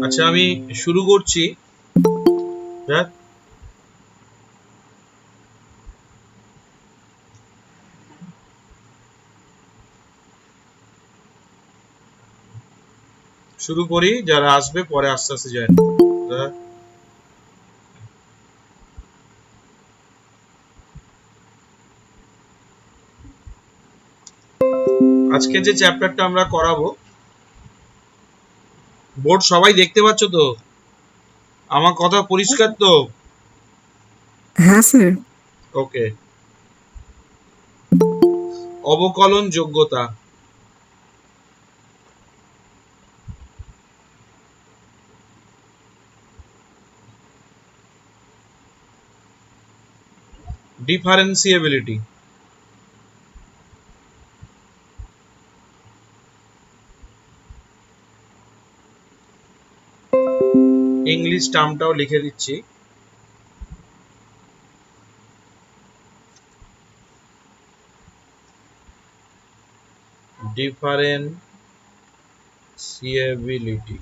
আচ্ছা আমি শুরু করছি। দেখ শুরু করি, যারা আসবে পরে আস্তে আস্তে জয়েন। আজকে যে চ্যাপ্টারটা আমরা করাবো, বোর্ড সবাই দেখতে পাচ্ছ তো? আমার কথা পরিষ্কার তো? হ্যাঁ স্যার। ওকে। অবকলন যোগ্যতা। ডিফারেন্সিয়েবিলিটি। ইংলিশ টার্মটাও লিখে দিচ্ছি। ডিফারেন্সিয়েবিলিটি।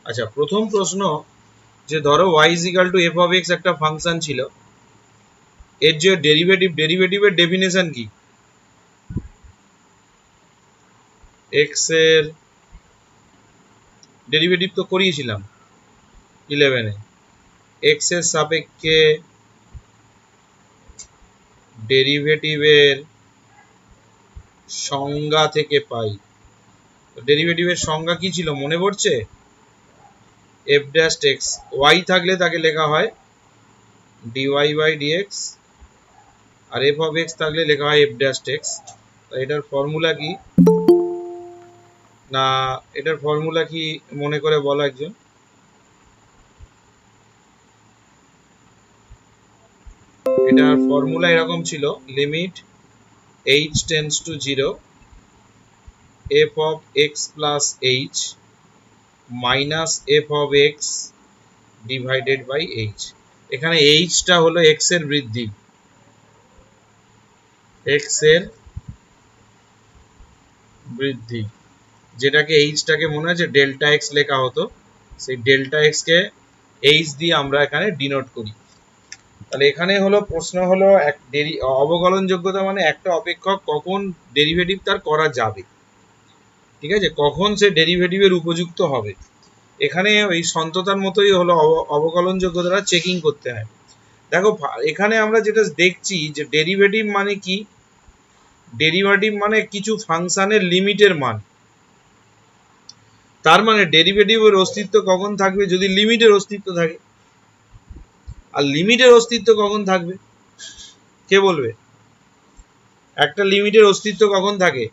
আচ্ছা, প্রথম প্রশ্ন, যে ধরো y is equal to f of x একটা ফাংশন ছিল, এর যে ডেরিভেটিভের ডেফিনেশন কি? x এর ডেরিভেটিভ তো করিয়েছিলাম 11 এ। x এর সাপেক্ষে ডেরিভেটিভের সংজ্ঞা থেকে পাই। ডেরিভেটিভের সংজ্ঞা কি ছিল মনে পড়ছে? f dash x, y থাকলে তাকে লেখা হয় dy by dx, R f of x থাকলে লেখা হয় f dash x। এটার ফর্মুলা কি, না এটার ফর্মুলা কি মনে করে বলো একজন? এটার ফর্মুলা এরকম ছিল, limit h tends to 0 f of x plus h minus f of x divided by h। এখানে h টা হলো x এর বৃদ্ধি, x এর বৃদ্ধি, যেটাকে h টাকে মনে আছে ডেল্টা x লেখা হতো, সেই ডেল্টা x কে h দিয়ে আমরা এখানে ডিনোট করি। তাহলে এখানে হলো প্রশ্ন হলো অবকলন যোগ্যতা মানে একটা অপেক্ষক কখন ডেরিভেটিভ তার করা যাবে, ঠিক আছে, কখন সে ডেরিভেটিভের উপযুক্ত হবে। এখানে ওই সন্ততার মতোই হলো অবকলন যোগ্যতাটা চেকিং করতে হয়। দেখো এখানে আমরা যেটা দেখছি যে ডেরিভেটিভ মানে কি, ডেরিভেটিভ মানে কিছু ফাংশনের লিমিটের মান। তার মানে ডেরিভেটিভের অস্তিত্ব কখন থাকবে, যদি লিমিটের অস্তিত্ব থাকে। আর লিমিটের অস্তিত্ব কখন থাকবে কে বলবে? একটা লিমিটের অস্তিত্ব কখন থাকে?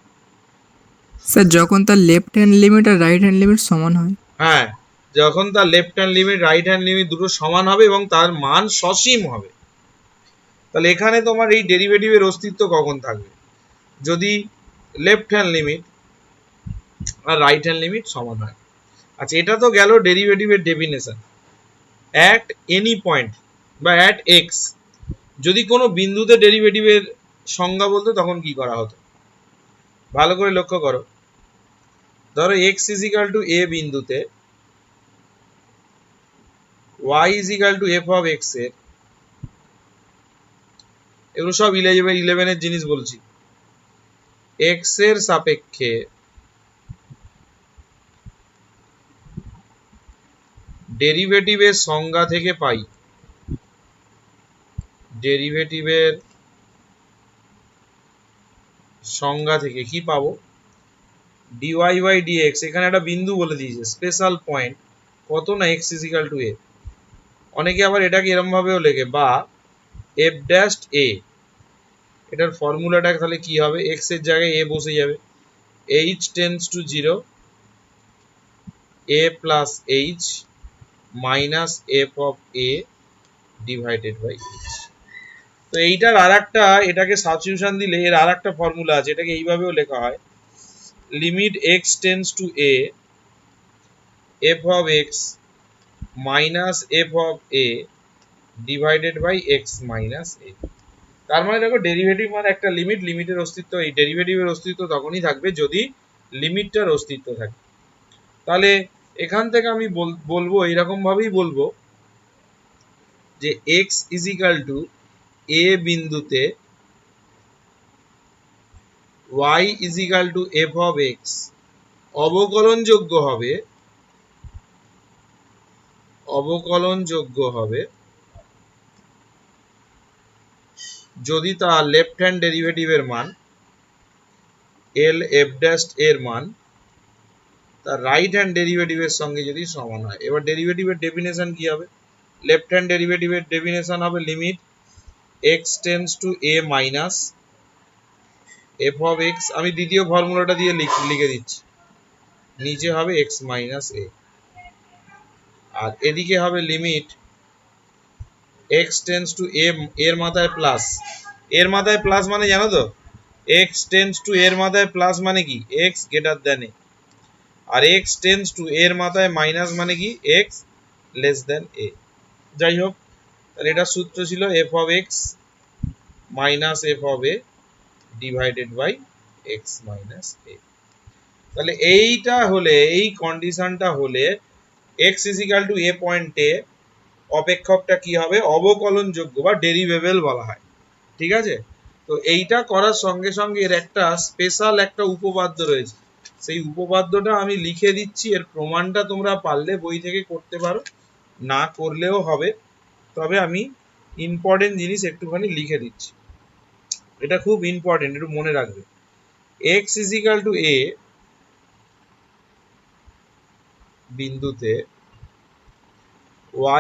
স্যার যখন তার লেফট হ্যান্ড লিমিট আর রাইট হ্যান্ড লিমিট সমান হয়। হ্যাঁ, যখন তার left hand limit right hand limit দুটো সমান হবে এবং তার মান সসীম হবে। তাহলে এখানে তোমার এই ডেরিভেটিভের অস্তিত্ব কখন থাকবে? যদি লেফট হ্যান্ড লিমিট আর রাইট হ্যান্ড লিমিট সমান হয়। আচ্ছা, এটা তো গেল ডেরিভেটিভের ডেফিনেশন। অ্যাট এনি পয়েন্ট বা অ্যাট এক্স, যদি কোনো বিন্দুতে ডেরিভেটিভের সংজ্ঞা বলতো তখন কি করা হতো? ভালো করে লক্ষ্য করো। ধরো এক্স ইজ ইকাল টু এ বিন্দুতে y is equal to F of x এর, এগুলো সব 11 এর জিনিস বলছি, এক্স এর সাপেক্ষে ডেরিভেটিভের সংজ্ঞা থেকে পাই, ডেরিভেটিভের সংজ্ঞা থেকে কি পাবো? dy বাই dx, এখানে একটা বিন্দু বলে দিয়েছে স্পেশাল পয়েন্ট, কত না x is equal to a। অনেকে আবার এটাকে এরম ভাবেও লেখে, বা f ড্যাশ a। এটার ফর্মুলাটা তাহলে কি হবে? x এর জায়গায় a বসে যাবে, h tends to 0 a plus h minus f of a divided by h। তো এইটার আরেকটা, এটাকে সাবস্টিটিউশন দিলে এর আরেকটা ফর্মুলা আছে, এটাকে এইভাবেও লেখা হয়, limit x tends to a f of x minus f of a divided by x minus a। তার মানে দেখো ডেরিভেটিভ মানে একটা লিমিট, লিমিটের অস্তিত্ব, এই ডেরিভেটিভের অস্তিত্ব তখনই থাকবে যদি লিমিটটার অস্তিত্ব থাকে। তাহলে এখান থেকে আমি বলবো এইরকম ভাবেই বলবো যে x is equal to a বিন্দুতে y is equal two f of x অবকলনযোগ্য হবে যদি তার লেফট হ্যান্ড ডেরিভেটিভের মান l f ড্যাশ এর মান তার রাইট হ্যান্ড ডেরিভেটিভের সঙ্গে যদি সমান হয়। এবার ডেরিভেটিভের ডেফিনেশন কি হবে? লেফট হ্যান্ড ডেরিভেটিভের ডেফিনেশন হবে limit x tends to a minus f of x, আমি দ্বিতীয় ফর্মুলাটা দিয়ে লিখে দিচ্ছি, নিচে হবে x মাইনাস a, আর এদিকে হবে limit x tends to a, এর মাথায় প্লাস, এর মাথায় প্লাস মানে জানো তো, x টেন্ডস টু এর মাথায় প্লাস মানে কি x গ্রেটার দ্যান a, আর x টেন্ডস টু এর মাথায় মাইনাস মানে কি x লেস দ্যান a। যাই হোক, তাহলে এটা সূত্র ছিল f of x minus f of a divided by x minus a। তাহলে এইটা হলে, এই কন্ডিশনটা হলে x is equal to a পয়েন্টে অপেক্ষকটা কি হবে? অবকলনযোগ্য বা ডেরিভেবল বলা হয়। ঠিক আছে? তো এইটা করার সঙ্গে সঙ্গে এর একটা স্পেশাল একটা উপপাদ্য রয়েছে, সেই উপপাদ্যটা আমি লিখে দিচ্ছি, এর প্রমাণটা তোমরা পারলে বই থেকে করতে পারো, না করলেও হবে, তবে আমি ইম্পর্টেন্ট জিনিস একটুখানি লিখে দিচ্ছি, এটা খুব ইম্পর্টেন্ট, একটু মনে রাখবে। x is equal to a বিন্দুতে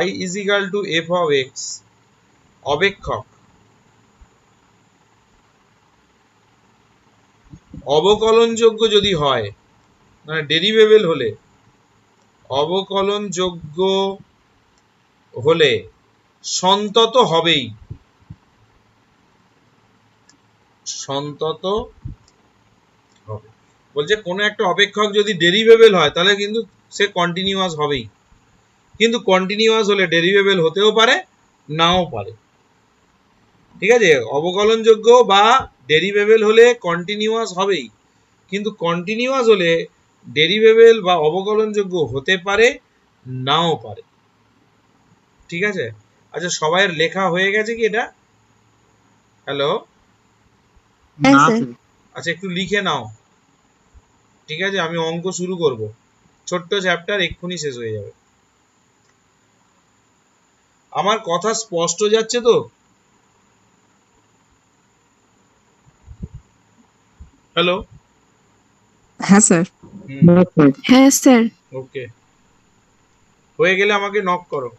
y is equal two f of x অপেক্ষক অবকলনযোগ্য যদি হয়, মানে ডেরিভেবল হলে, অবকলনযোগ্য হলে সন্তত হবেই, সন্তত হবে বলছে কোনো একটা অপেক্ষক যদি ডেরিভেবল হয় তাহলে কিন্তু সে কন্টিনিউয়াস হবেই, কিন্তু কন্টিনিউয়াস হলে ডেরিভেবল হতেও পারে নাও পারে। ঠিক আছে? অবকলনযোগ্য বা ডেরিভেবল হলে কন্টিনিউয়াস হবেই, কিন্তু কন্টিনিউয়াস হলে ডেরিভেবল বা অবকলনযোগ্য হতে পারে নাও পারে। ঠিক আছে? আচ্ছা, সবাইয়ের লেখা হয়ে গেছে কি এটা? হ্যালো? না স্যার। আচ্ছা, একটু লিখে নাও। ঠিক আছে, আমি অঙ্ক শুরু করব, ছোট্ট চ্যাপ্টার, এক্ষুনি শেষ হয়ে যাবে। আমার কথা স্পষ্ট যাচ্ছে তো? হ্যালো? হ্যাঁ স্যার। হুম, হ্যাঁ স্যার। ওকে, হয়ে গেলে আমাকে নক করো।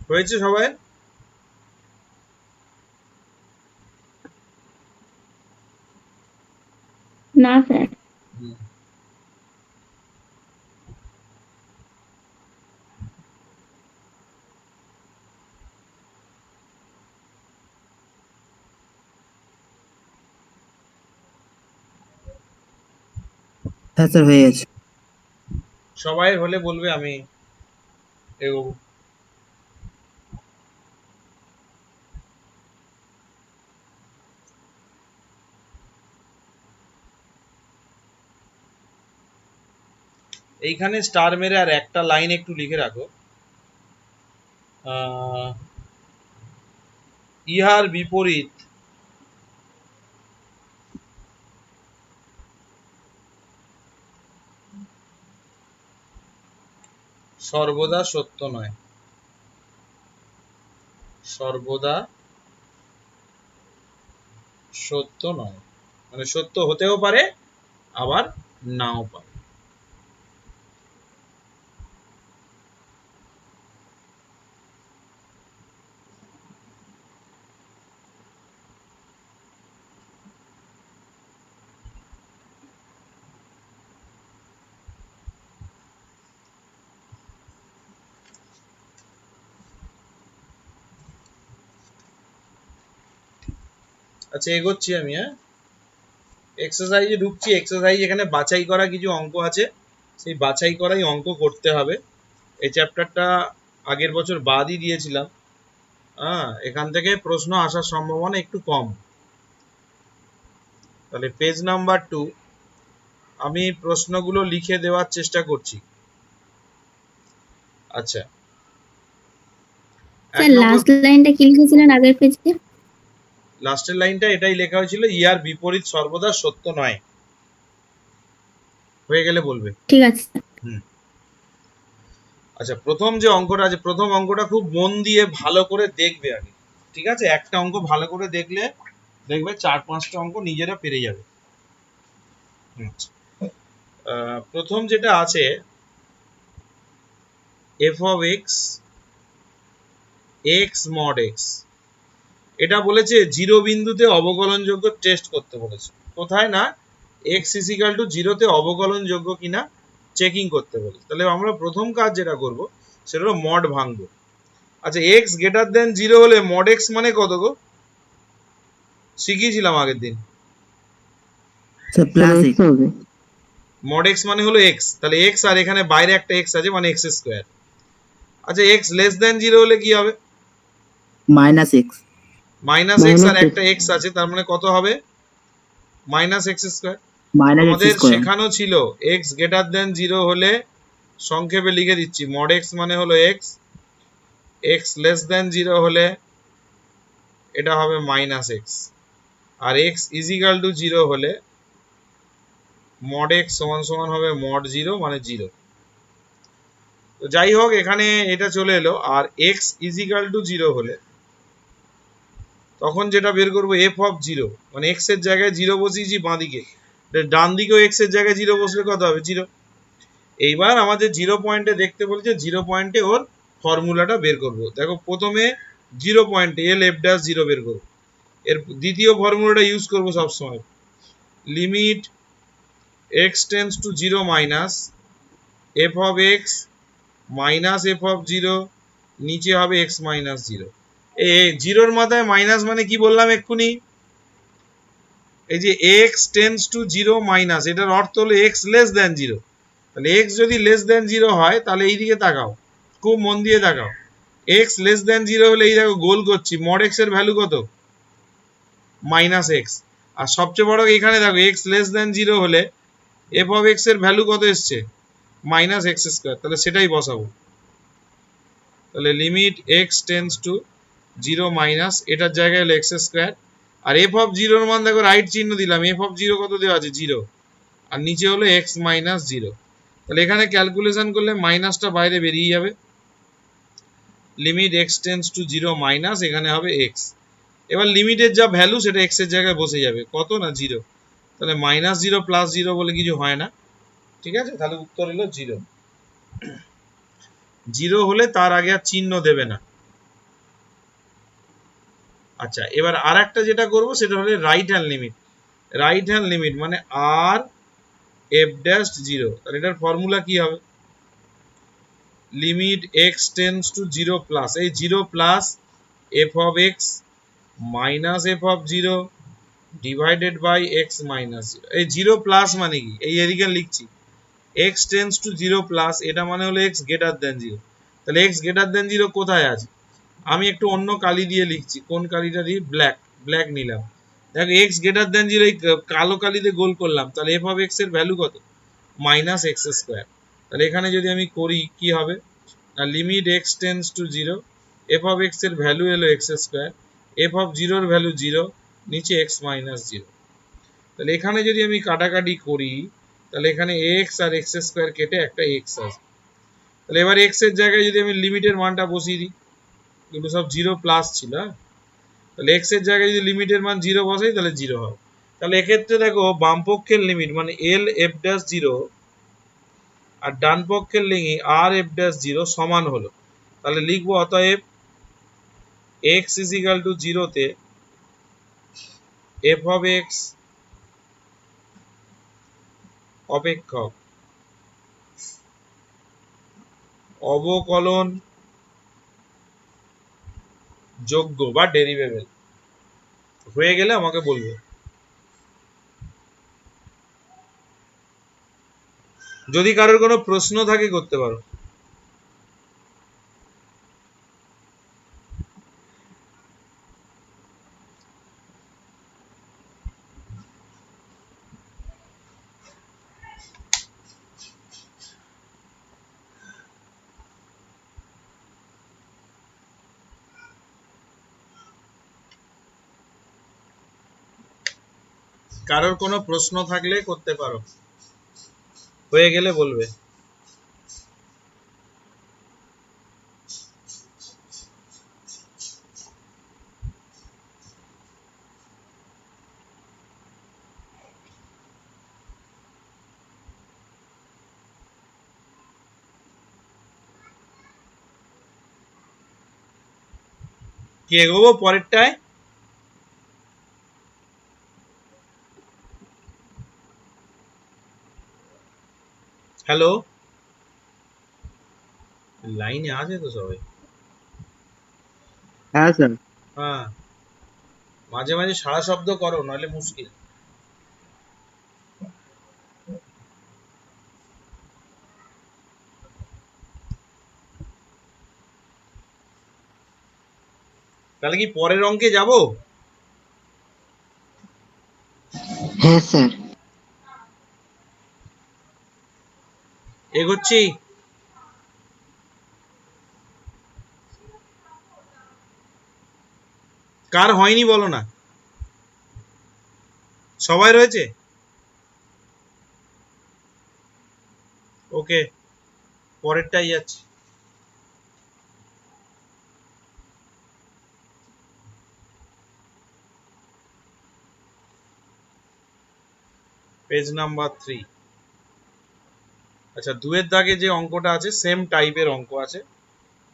হয়েছে সবাই? না স্যার। হ্যাঁ স্যার, হয়ে গেছে। সবাই হলে বলবে, আমি এগোবো। এইখানে স্টার মেরে আর একটা লাইন একটু লিখে রাখো, ইহার বিপরীত সর্বদা সত্য নয়, সর্বদা সত্য নয়, মানে সত্য হতেও পারে আবার নাও পারে। আচ্ছা এগোচ্ছি আমি, হ্যাঁ এক্সারসাইজে ঢুকছি। এক্সারসাইজ এখানে বাছাই করা কিছু অঙ্ক আছে, সেই বাছাই করাই অঙ্ক করতে হবে। এই চ্যাপ্টারটা আগের বছর বাদই দিয়েছিলাম, হ্যাঁ এখান থেকে প্রশ্ন আসার সম্ভাবনা একটু কম। তাহলে পেজ নাম্বার 2 আমি প্রশ্নগুলো লিখে দেওয়ার চেষ্টা করছি। আচ্ছা স্যার লাস্ট লাইনটা কি লিখেছিলেন আগের পেজে? লাস্টের লাইনটা এটাই লেখা হয়েছিল, ইয়ার বিপরীত সর্বদা সত্য নয়। হয়ে গেলে বলবে। ঠিক আছে। আচ্ছা প্রথম যে অঙ্কটা আছে, প্রথম অঙ্কটা খুব মন দিয়ে ভালো করে দেখবে আগে, ঠিক আছে? একটা অঙ্ক ভালো করে দেখলে দেখবে 4-5টা অঙ্ক নিজেরা পেরে যাবে। প্রথম যেটা আছে f of x x mod x, এটা বলেছে জিরো বিন্দুতে অবকলনযোগ্য টেস্ট করতে বলেছে। কোথায় না x is equal to 0 তে অবকলনযোগ্য কিনা চেকিং করতে বলেছে। তাহলে আমরা প্রথম কাজ যেটা করব সেটা হলো মড ভাঙবো। আচ্ছা x গ্রেটার দেন 0 হলে mod x মানে কত গো? শিখিয়েছিলাম আগের দিন। স্যার প্লাস x হবে। mod x মানে হলো x, তাহলে x আর এখানে বাইরে একটা x আছে মানে x স্কয়ার। আচ্ছা x লেস দেন 0 হলে কি হবে? Minus x। মাইনাস x আর একটা x আছে, তার মানে কত হবে? Minus x square. আমাদের শেখানো ছিল x গ্রেটার দেন 0 হলে সংক্ষেপে লিখে দিচ্ছি mod x মানে হলো x, x লেস দেন 0 হলে এটা হবে মাইনাস x, আর x ইজ ইকুয়াল টু 0 হলে mod x সমান সমান হবে mod 0 মানে 0। তো যাই হোক এখানে এটা চলে এলো। আর x ইজ ইকুয়াল টু 0 হলে তখন যেটা বের করবো f of 0, মানে x এর জায়গায় 0 বসিয়েছি বাঁদিকে, ডান দিকেও x এর জায়গায় 0 বসলে কত হবে? 0। এইবার আমাদের 0 পয়েন্টে দেখতে বলছে, 0 পয়েন্টে ওর ফর্মুলাটা বের করব। দেখো প্রথমে 0 পয়েন্টে l f dash 0 বের করব, এর দ্বিতীয় ফর্মুলাটা ইউজ করব সব সময়, limit x tends to 0 minus f of x minus f of 0, নিচে হবে x মাইনাস 0। এই 0 এর মাথায় মাইনাস মানে কি বললাম এক্ষুনি? এই যে x টেন্ডস টু 0 মাইনাস, এটার অর্থ হলো x লেস দেন 0। তাহলে x যদি লেস দেন 0 হয় তাহলে এই দিকে তাকাও, খুব মন দিয়ে তাকাও। x লেস দেন 0 হলে এই দেখো গোল করছি, mod x এর ভ্যালু কত? Minus x। আর সবচেয়ে বড় এখানে দেখো x লেস দেন 0 হলে f of x এর ভ্যালু কত এসছে? Minus x square. তাহলে সেটাই বসাবো। তাহলে limit x tends to 0 minus, এটার জায়গায় হলো x স্কয়ার, আর f of 0 এর মান দেখো রাইট চিহ্ন দিলাম, f of 0 কত দেওয়া আছে? 0, আর নিচে হলো x মাইনাস 0। তাহলে এখানে ক্যালকুলেশন করলে মাইনাসটা বাইরে বেরিয়ে যাবে। Limit x tends to 0 minus, এখানে হবে x। এবার লিমিটের যা ভ্যালু সেটা x এর জায়গায় বসে যাবে, কত না 0। তাহলে মাইনাস 0 প্লাস 0 বলে কিছু হয় না, ঠিক আছে? তাহলে উত্তর হলো 0। 0 হলে তার আগে আর চিহ্ন দেবে না। আচ্ছা এবার আর একটা যেটা করব সেটা হলো right hand limit. Right hand limit মানে r f dash 0, তাহলে এটার ফর্মুলা কি হবে? Limit x tends to 0 plus, এই 0 plus f of x minus f of 0 divided by x minus 0। এই 0 প্লাস মানে কি? এই এদিকে লিখছি x টেন্ডস টু 0 প্লাস, এটা মানে হলো x গ্রেটার দেন 0। তাহলে x গ্রেটার দেন 0 কোথায় আছে? আমি একটু অন্য কালি দিয়ে লিখছি। কোন কালিটা দিয়ে? ব্ল্যাক নিলাম। দেখো x গ্রেটার দেন 0 এই কালো কালিতে গোল করলাম, তাহলে f of x এর ভ্যালু কত? Minus x square. তাহলে এখানে যদি আমি করি কি হবে না, limit x tends to 0 F of x এর ভ্যালু এলো এক্স স্কোয়ার, এফ অফ জিরোর ভ্যালু 0, নিচে এক্স মাইনাস 0। তাহলে এখানে যদি আমি কাটাকাটি করি তাহলে এখানে এক্স আর এক্স স্কোয়ার কেটে একটা এক্স আসবে। তাহলে এবার এক্স এর জায়গায় যদি আমি লিমিটের মানটা বসিয়ে দিই, এগুলো সব 0 প্লাস ছিল, তাহলে এক্স এর জায়গায় যদি লিমিটের মান 0 বসাই তাহলে 0 হবে। তাহলে এক্ষেত্রে দেখো বাম পক্ষের লিমিট মানে এল এফ ড্যাশ 0 আর ডান পক্ষের লিমিট আর এফ ড্যাশ 0 সমান হলো। তাহলে লিখবো অতএব x ইজ ইকুয়াল টু 0 তে f অফ x অপেক্ষক অবকলন যোগ্য বা ডেরিভেবল হয়ে গেলে আমাকে বলবে। যদি কারোর কোনো প্রশ্ন থাকে করতে পারো। কারোর কোনো প্রশ্ন থাকলে করতে পারো, হয়ে গেলে বলবে। কি এগোবো পরেরটায়? হ্যালো, লাইনে আছে তো সবাই? হ্যাঁ স্যার। হ্যাঁ, মাঝে মাঝে সারা শব্দ করো নইলে মুশকিল। তাহলে কি পরের অঙ্কে যাব? হ্যাঁ স্যার। এগোচ্ছি। কার হয়নি বলো না? সবাই রয়েছে? ওকে, পরেরটাই যাচ্ছি। Page number 3। আচ্ছা, 2 এর দাগে যে অঙ্কটা আছে সেম টাইপের অঙ্ক আছে,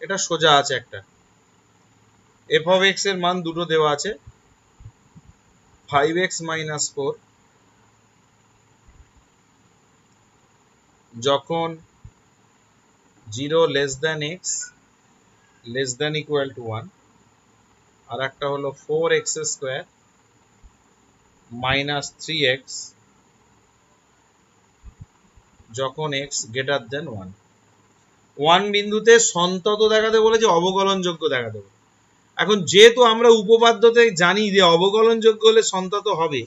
এটা সোজা আছে একটা। এফ অফ এক্স এর মান দুটো দেওয়া আছে, 5x মাইনাস 4 যখন 0 less than x less than equal to 1, আর একটা হলো 4x স্কোয়ার মাইনাস 3x যখন x গ্রেটার দেন 1। 1 বিন্দুতে সন্তত দেখাতে বলেছে, অবকলনযোগ্য দেখাতে বলেছে। এখন যেহেতু আমরা উপপাদ্যতে জানি যে অবকলনযোগ্য হলে সন্তত হবে,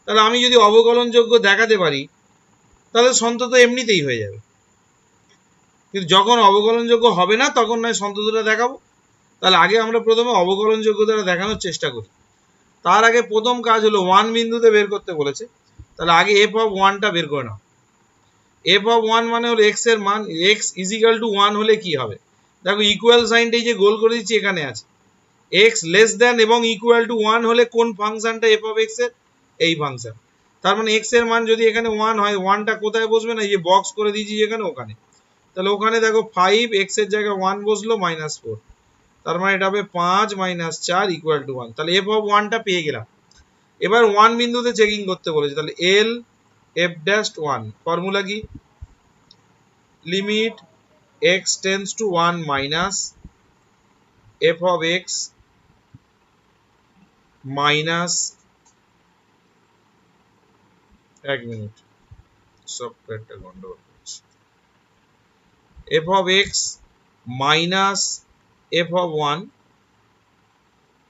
তাহলে আমি যদি অবকলনযোগ্য দেখাতে পারি তাহলে সন্তত এমনিতেই হয়ে যাবে। কিন্তু যখন অবকলনযোগ্য হবে না তখন নয় সন্ততটা দেখাবো। তাহলে আগে আমরা প্রথমে অবকলনযোগ্যতা দেখানোর চেষ্টা করি। তার আগে প্রথম কাজ হলো 1 বিন্দুতে বের করতে বলেছে, তাহলে আগে এফ অফ 1টা বের করে নাও। এফ অফ 1 মানে হলো এক্স এর মান, এক্স ইজ ইকুয়াল টু 1 হলে কি হবে? দেখো ইকুয়াল সাইনটাই যে গোল করে দিচ্ছি এখানে আছে। এক্স লেস দ্যান এবং ইকুয়াল টু 1 হলে কোন ফাংশনটা এফ অফ এক্স এর? এই ফাংশন। তার মানে এক্স এর মান যদি এখানে 1 হয়, 1টা কোথায় বসবে? না এই যে বক্স করে দিয়েছি যেখানে, ওখানে। তাহলে ওখানে দেখো 5 এক্স এর জায়গায় 1 বসলো মাইনাস 4, তার মানে এটা হবে 5 মাইনাস 4 ইকুয়াল টু 1। তাহলে এফ অফ 1টা পেয়ে গেলাম। এবার 1 বিন্দুতে চেকিং করতে বলেছে, তাহলে এল এফ ড্যাশ 1 ফর্মুলা কি? Limit x tends to 1 minus F of X minus, এক মিনিট সফটওয়্যারটা গন্ডগোল করছে, F of X minus F of 1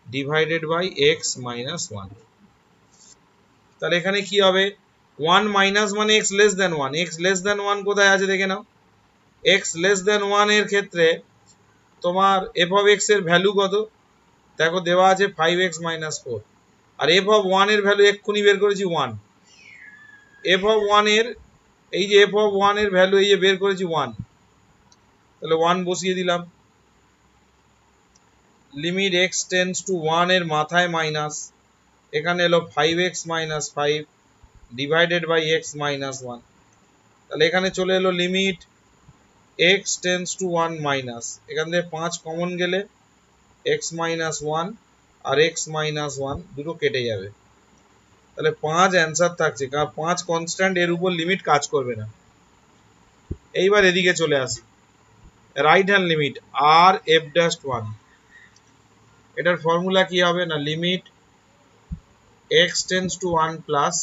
divided by X minus 1। তাহলে এখানে কি হবে? 1 মাইনাস মানে x less than 1, x less than 1 কোথায় আছে দেখে নাও। x লেস দ্যান 1 এর ক্ষেত্রে তোমার এফ অফ এক্স এর ভ্যালু কত? দেখো দেওয়া আছে 5x - 4, আর এফ অফ 1 এর ভ্যালু এক্ষুনি বের করেছি 1। এফ অফ 1 এর এই যে এফ অফ 1 এর ভ্যালু এই যে বের করেছি 1, তাহলে 1 বসিয়ে দিলাম। লিমিট x টেন্ডস টু 1 এর মাথায় মাইনাস, এখানে এলো 5x - 5 ডিভাইডেড বাই x - 1, তাহলে এখানে চলে এলো limit x tends to 1 minus, এখান থেকে 5 কমন গেলে x - 1 আর x - 1 দুটো কেটে যাবে, তাহলে 5 অ্যান্সার থাকছে, কারণ 5 কনস্ট্যান্ট, এর উপর লিমিট কাজ করবে না। এইবার এদিকে চলে আসি, রাইট হ্যান্ড লিমিট আর এফ ড্যাশ 1, এটার ফর্মুলা কি হবে না, limit x tends to 1 plus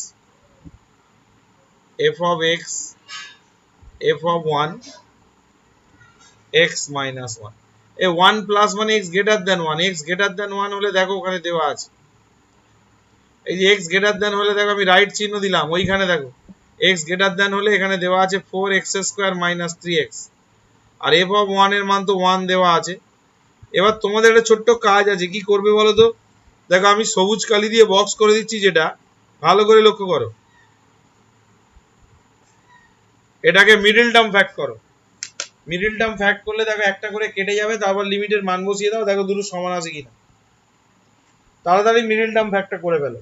f of x f of 1 x minus 1, এই 1 প্লাস মানে x greater than 1, x greater than 1 হলে দেখো ওখানে দেওয়া আছে, এই যে x গ্রেটার দ্যান হলে দেখো আমি রাইট চিহ্ন দিলাম, ওইখানে দেখো x গ্রেটার দ্যান হলে এখানে দেওয়া আছে 4x স্কয়ার মাইনাস 3x, আর f of 1 এর মান তো 1 দেওয়া আছে। এবার তোমাদের একটা ছোট্ট কাজ আছে, কি করবে বলো তো, দেখো আমি সবুজ কালি দিয়ে বক্স করে দিচ্ছি, যেটা ভালো করে লক্ষ্য করো, এটাকে মিডল টার্ম ফ্যাক্ট করো। মিডল টার্ম ফ্যাক্ট করলে দেখো একটা করে কেটে যাবে, তারপর লিমিটের মান বসিয়ে দাও, দেখো দুটো সমান আছে কিনা। তাড়াতাড়ি মিডল টার্ম ফ্যাক্টটা করে ফেলো।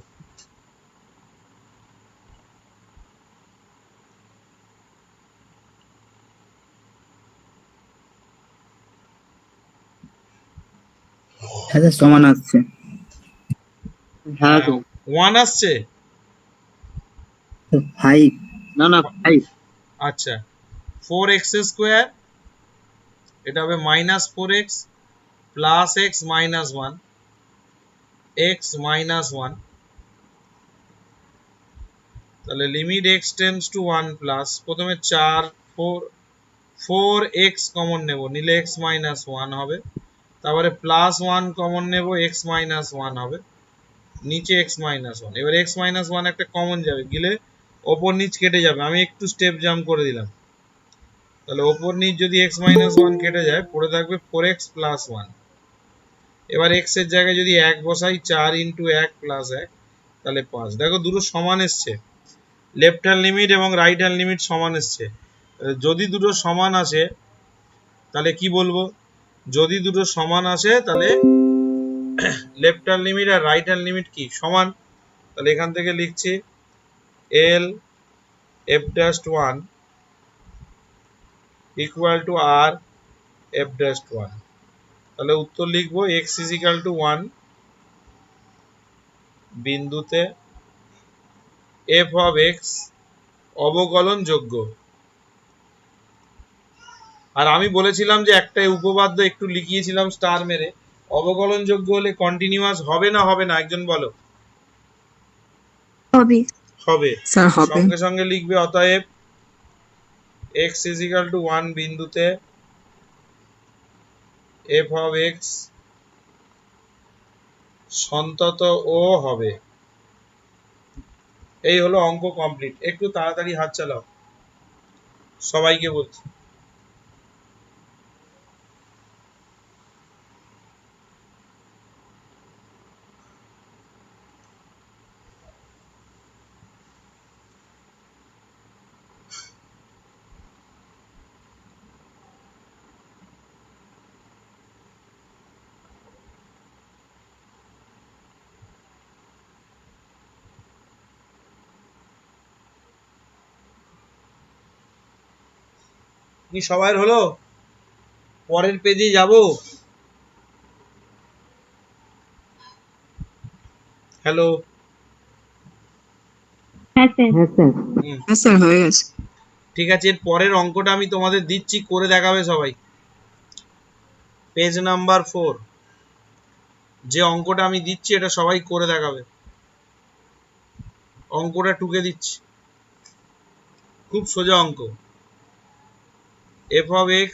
হ্যাঁ স্যার সমান আসছে। হ্যাঁ তো 1 আসছে, 5 না না 5 আচ্ছা 4x স্কয়ার, এটা হবে minus 4x plus x minus 1 x minus 1, তাহলে limit x tends to 1 plus, প্রথমে 4x কমন নেব, নিলে x মাইনাস 1 হবে, তারপরে প্লাস 1 কমন নেব, x মাইনাস 1 হবে, নিচে x মাইনাস 1, এবার x মাইনাস 1 একটা কমন যাবে, গেলে ওপর নিচ কেটে যাবে, আমি একটু স্টেপ জাম্প করে দিলাম, তাহলে ওপর নিচ যদি x মাইনাস 1 কেটে যায়, পড়ে থাকবে 4x প্লাস 1, এবার x এর জায়গায় যদি 1 বসাই, 4 ইন্টু 1 প্লাস 1, তাহলে 5, দেখো দুটো সমান এসছে, লেফট হ্যান্ড লিমিট এবং রাইট হ্যান্ড লিমিট সমান এসছে। যদি দুটো সমান আসে তাহলে কি বলবো, যদি দুটো সমান আসে তাহলে লেফট হ্যান্ড লিমিট আর রাইট হ্যান্ড লিমিট কি সমান, তাহলে এখান থেকে লিখছি L f dash 1 equal to R f dash 1, তাহলে উত্তর লিখবো x is equal to 1 বিন্দুতে f of x অবকলন যোগ্য। আর আমি বলেছিলাম যে একটা উপপাদ্য একটু লিখিয়েছিলাম স্টার মেরে, অবকলন যোগ্য হলে কন্টিনিউয়াস হবে না হবে না, একজন বলো। হবে। হবে, স্যার হবে। সঙ্গে সঙ্গে লিখবে অতএব x is equal to 1 বিন্দুতে f of x সন্তত ও হবে। এই হলো অঙ্ক কমপ্লিট, একটু তাড়াতাড়ি হাত চালাও, সবাইকে বলছি। কি সবাই হলো, পরের পেজে যাব। হ্যালো, হ্যাঁ স্যার। হ্যাঁ স্যার হ্যাঁ স্যার হয়ে গেছে। ঠিক আছে, এর পরের অঙ্কটা আমি তোমাদের দিচ্ছি, করে দেখাবে সবাই। পেজ নাম্বার 4, যে অঙ্কটা আমি দিচ্ছি এটা সবাই করে দেখাবে, অঙ্কটা টুকে দিচ্ছি, খুব সোজা অঙ্ক। f of x,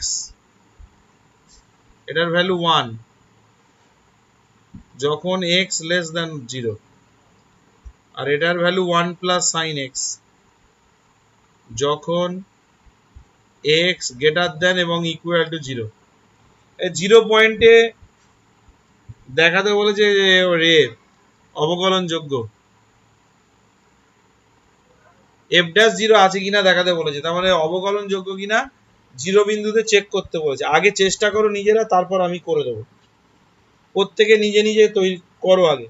এটার ভ্যালু 1 যখন x লেস দ্যান 0, আর এটার ভ্যালু 1 প্লাস সাইন x যখন x গ্রেটার দ্যান এবং ইকুয়াল টু 0, জিরো পয়েন্টে দেখাতে বলেছে যে রে অবকলন যোগ্য, এফ ড্যাশ জিরো আছে কিনা দেখাতে বলেছে, তার মানে অবকলন যোগ্য কিনা জিরো বিন্দুতে চেক করতে বলেছে। আগে চেষ্টা করো নিজেরা, তারপর আমি করে দেবো। প্রত্যেকে নিজে নিজে তৈরি করো আগে।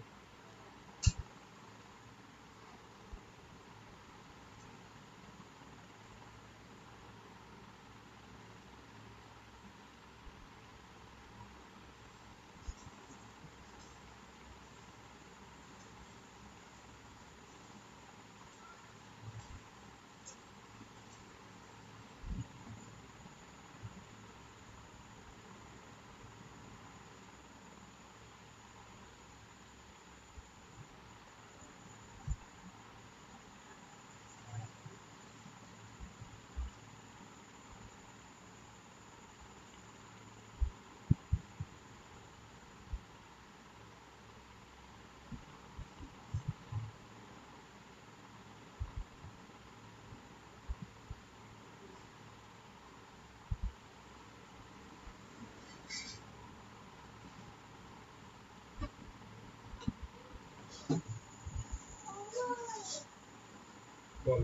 বল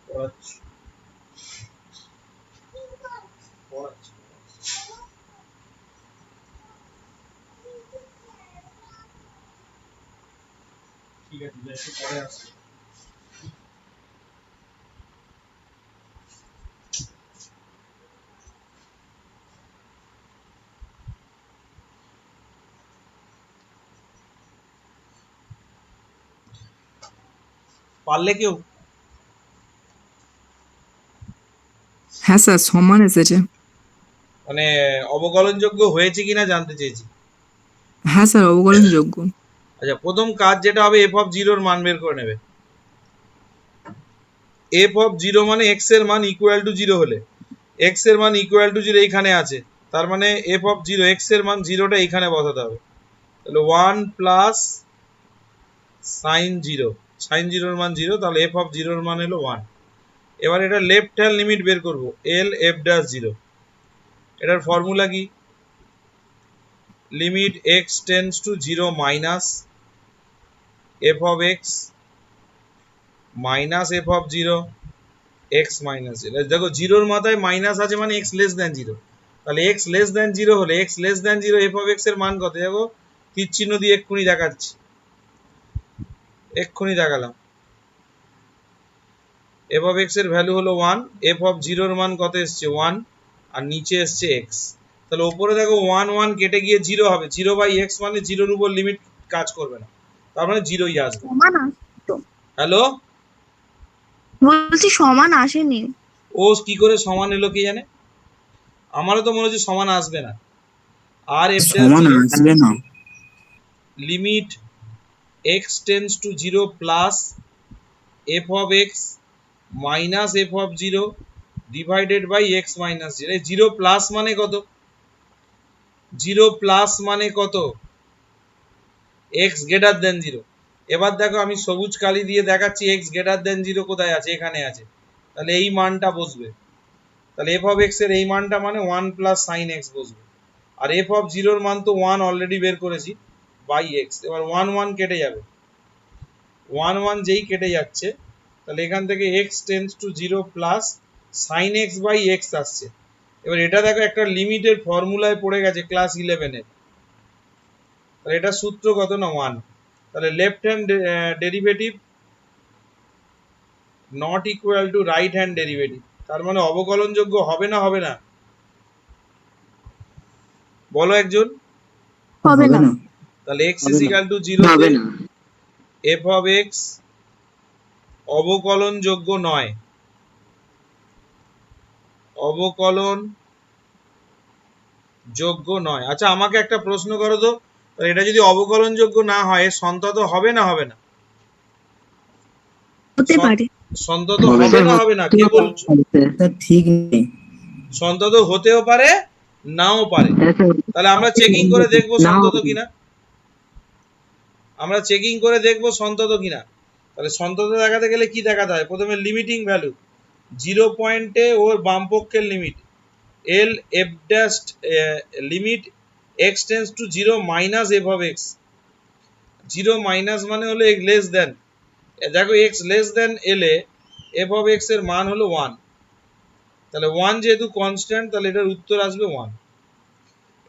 পড়াচ্ছি। ঠিক আছে, একটু পরে আসছি। পারলে কেউ? হ্যাঁ স্যার সমান এসেছে। মানে অবকলনযোগ্য হয়েছে কিনা জানতে চেয়েছি। হ্যাঁ স্যার অবকলনযোগ্য। আচ্ছা, প্রথম কাজ যেটা হবে, এফ অফ জিরোর মান বের করে নেবে। এফ অফ জিরো মানে এক্স এর মান ইকুয়াল টু জিরো হলে, এক্স এর মান ইকুয়াল টু জিরো এইখানে আছে, তার মানে এফ অফ জিরো এক্স এর মান জিরোটা এইখানে বসাতে হবে। তাহলে one plus sine zero, sine জিরোর মান জিরো, তাহলে এফ অফ জিরোর মান হলো ওয়ান। এবার এটা লেফট হ্যান্ড লিমিট বের করব, এল এফ ড্যাশ জিরো। এটার ফর্মুলা কি? Limit x tends to zero minus F of X minus F of zero X minus zero. দেখো জিরোর মাথায় মাইনাস আছে মানে এক্স লেস দেন জিরো, তাহলে এক্স লেস দেন জিরো হলে x less than zero F of x এর মান কত? দেখো তীর চিহ্ন দিয়ে এক্ষুনি দেখাচ্ছি, এক্ষুনি দেখালাম। এফ অফ এক্স এর ভ্যালু হলো ওয়ান, এফ অফ জিরোর মান কত এসছে? ওয়ান, আর নিচে এসছে এক্স। তাহলে ওপরে দেখো ওয়ান ওয়ান কেটে গিয়ে জিরো হবে, জিরো বাই এক্স মানে জিরোর উপর লিমিট কাজ করবে না, তার মানে জিরোই আসবে। হ্যালো, বলছি সমান আসেনি। ও কি করে সমান এলো কি জানে, আমারও তো মনে হচ্ছে সমান আসবে না। আর এফ সমান আসবে না। Limit x tends to zero plus F of X minus F of zero divided by X minus zero. Zero plus মানে কত? জিরো প্লাস মানে কত? X greater than zero. এবার দেখো আমি সবুজ কালি দিয়ে দেখাচ্ছি এক্স গ্রেটার দেন জিরো কোথায় আছে, এখানে আছে, তাহলে এই মানটা বসবে। তাহলে এফ অফ এক্স এর এই মানটা মানে ওয়ান প্লাস সাইন এক্স বসবে, আর এফ অফ জিরোর মান তো ওয়ান অলরেডি বের করেছি বাই এক্স। এবার ওয়ান ওয়ান কেটে যাবে, ওয়ান ওয়ান যেই কেটে যাচ্ছে, তাহলে এখান থেকে X tends to zero plus sine x by X আসছে। এবার এটা দেখো একটা লিমিটের ফর্মুলায় পড়ে গেছে ক্লাস 11-এর, তাহলে এটা সূত্র কত না ওয়ান। তাহলে left hand derivative not equal to right hand derivative, তার মানে অবকলনযোগ্য হবে না হবে না? বলো একজন। হবে না। তাহলে x is equal two zero, হবে না। এফ অফ এক্স অবকলনযোগ্য নয়, অবকলন যোগ্য নয়। আচ্ছা আমাকে একটা প্রশ্ন করো তো, এটা যদি অবকলন যোগ্য না হয় সন্তত হবে না হবে না? হতে পারে। সন্তত হবে না হবে না কে বলছো? স্যার ঠিক নেই। সন্তত হতেও পারে নাও পারে, তাহলে আমরা চেকিং করে দেখবো সন্তত কিনা, আমরা চেকিং করে দেখবো সন্তত কিনা। তাহলে সন্তত দেখাতে গেলে কি দেখাতে হয়? প্রথমে লিমিটিং ভ্যালু জিরো পয়েন্টে ওর বাম পক্ষের limit L f dash limit x tends to 0 minus f of x। 0 minus মানে হলো x লেস দেন, দেখো x less then l A f of x এর মান হলো 1, তাহলে 1 যেহেতু কনস্ট্যান্ট তাহলে এটার উত্তর আসবে 1।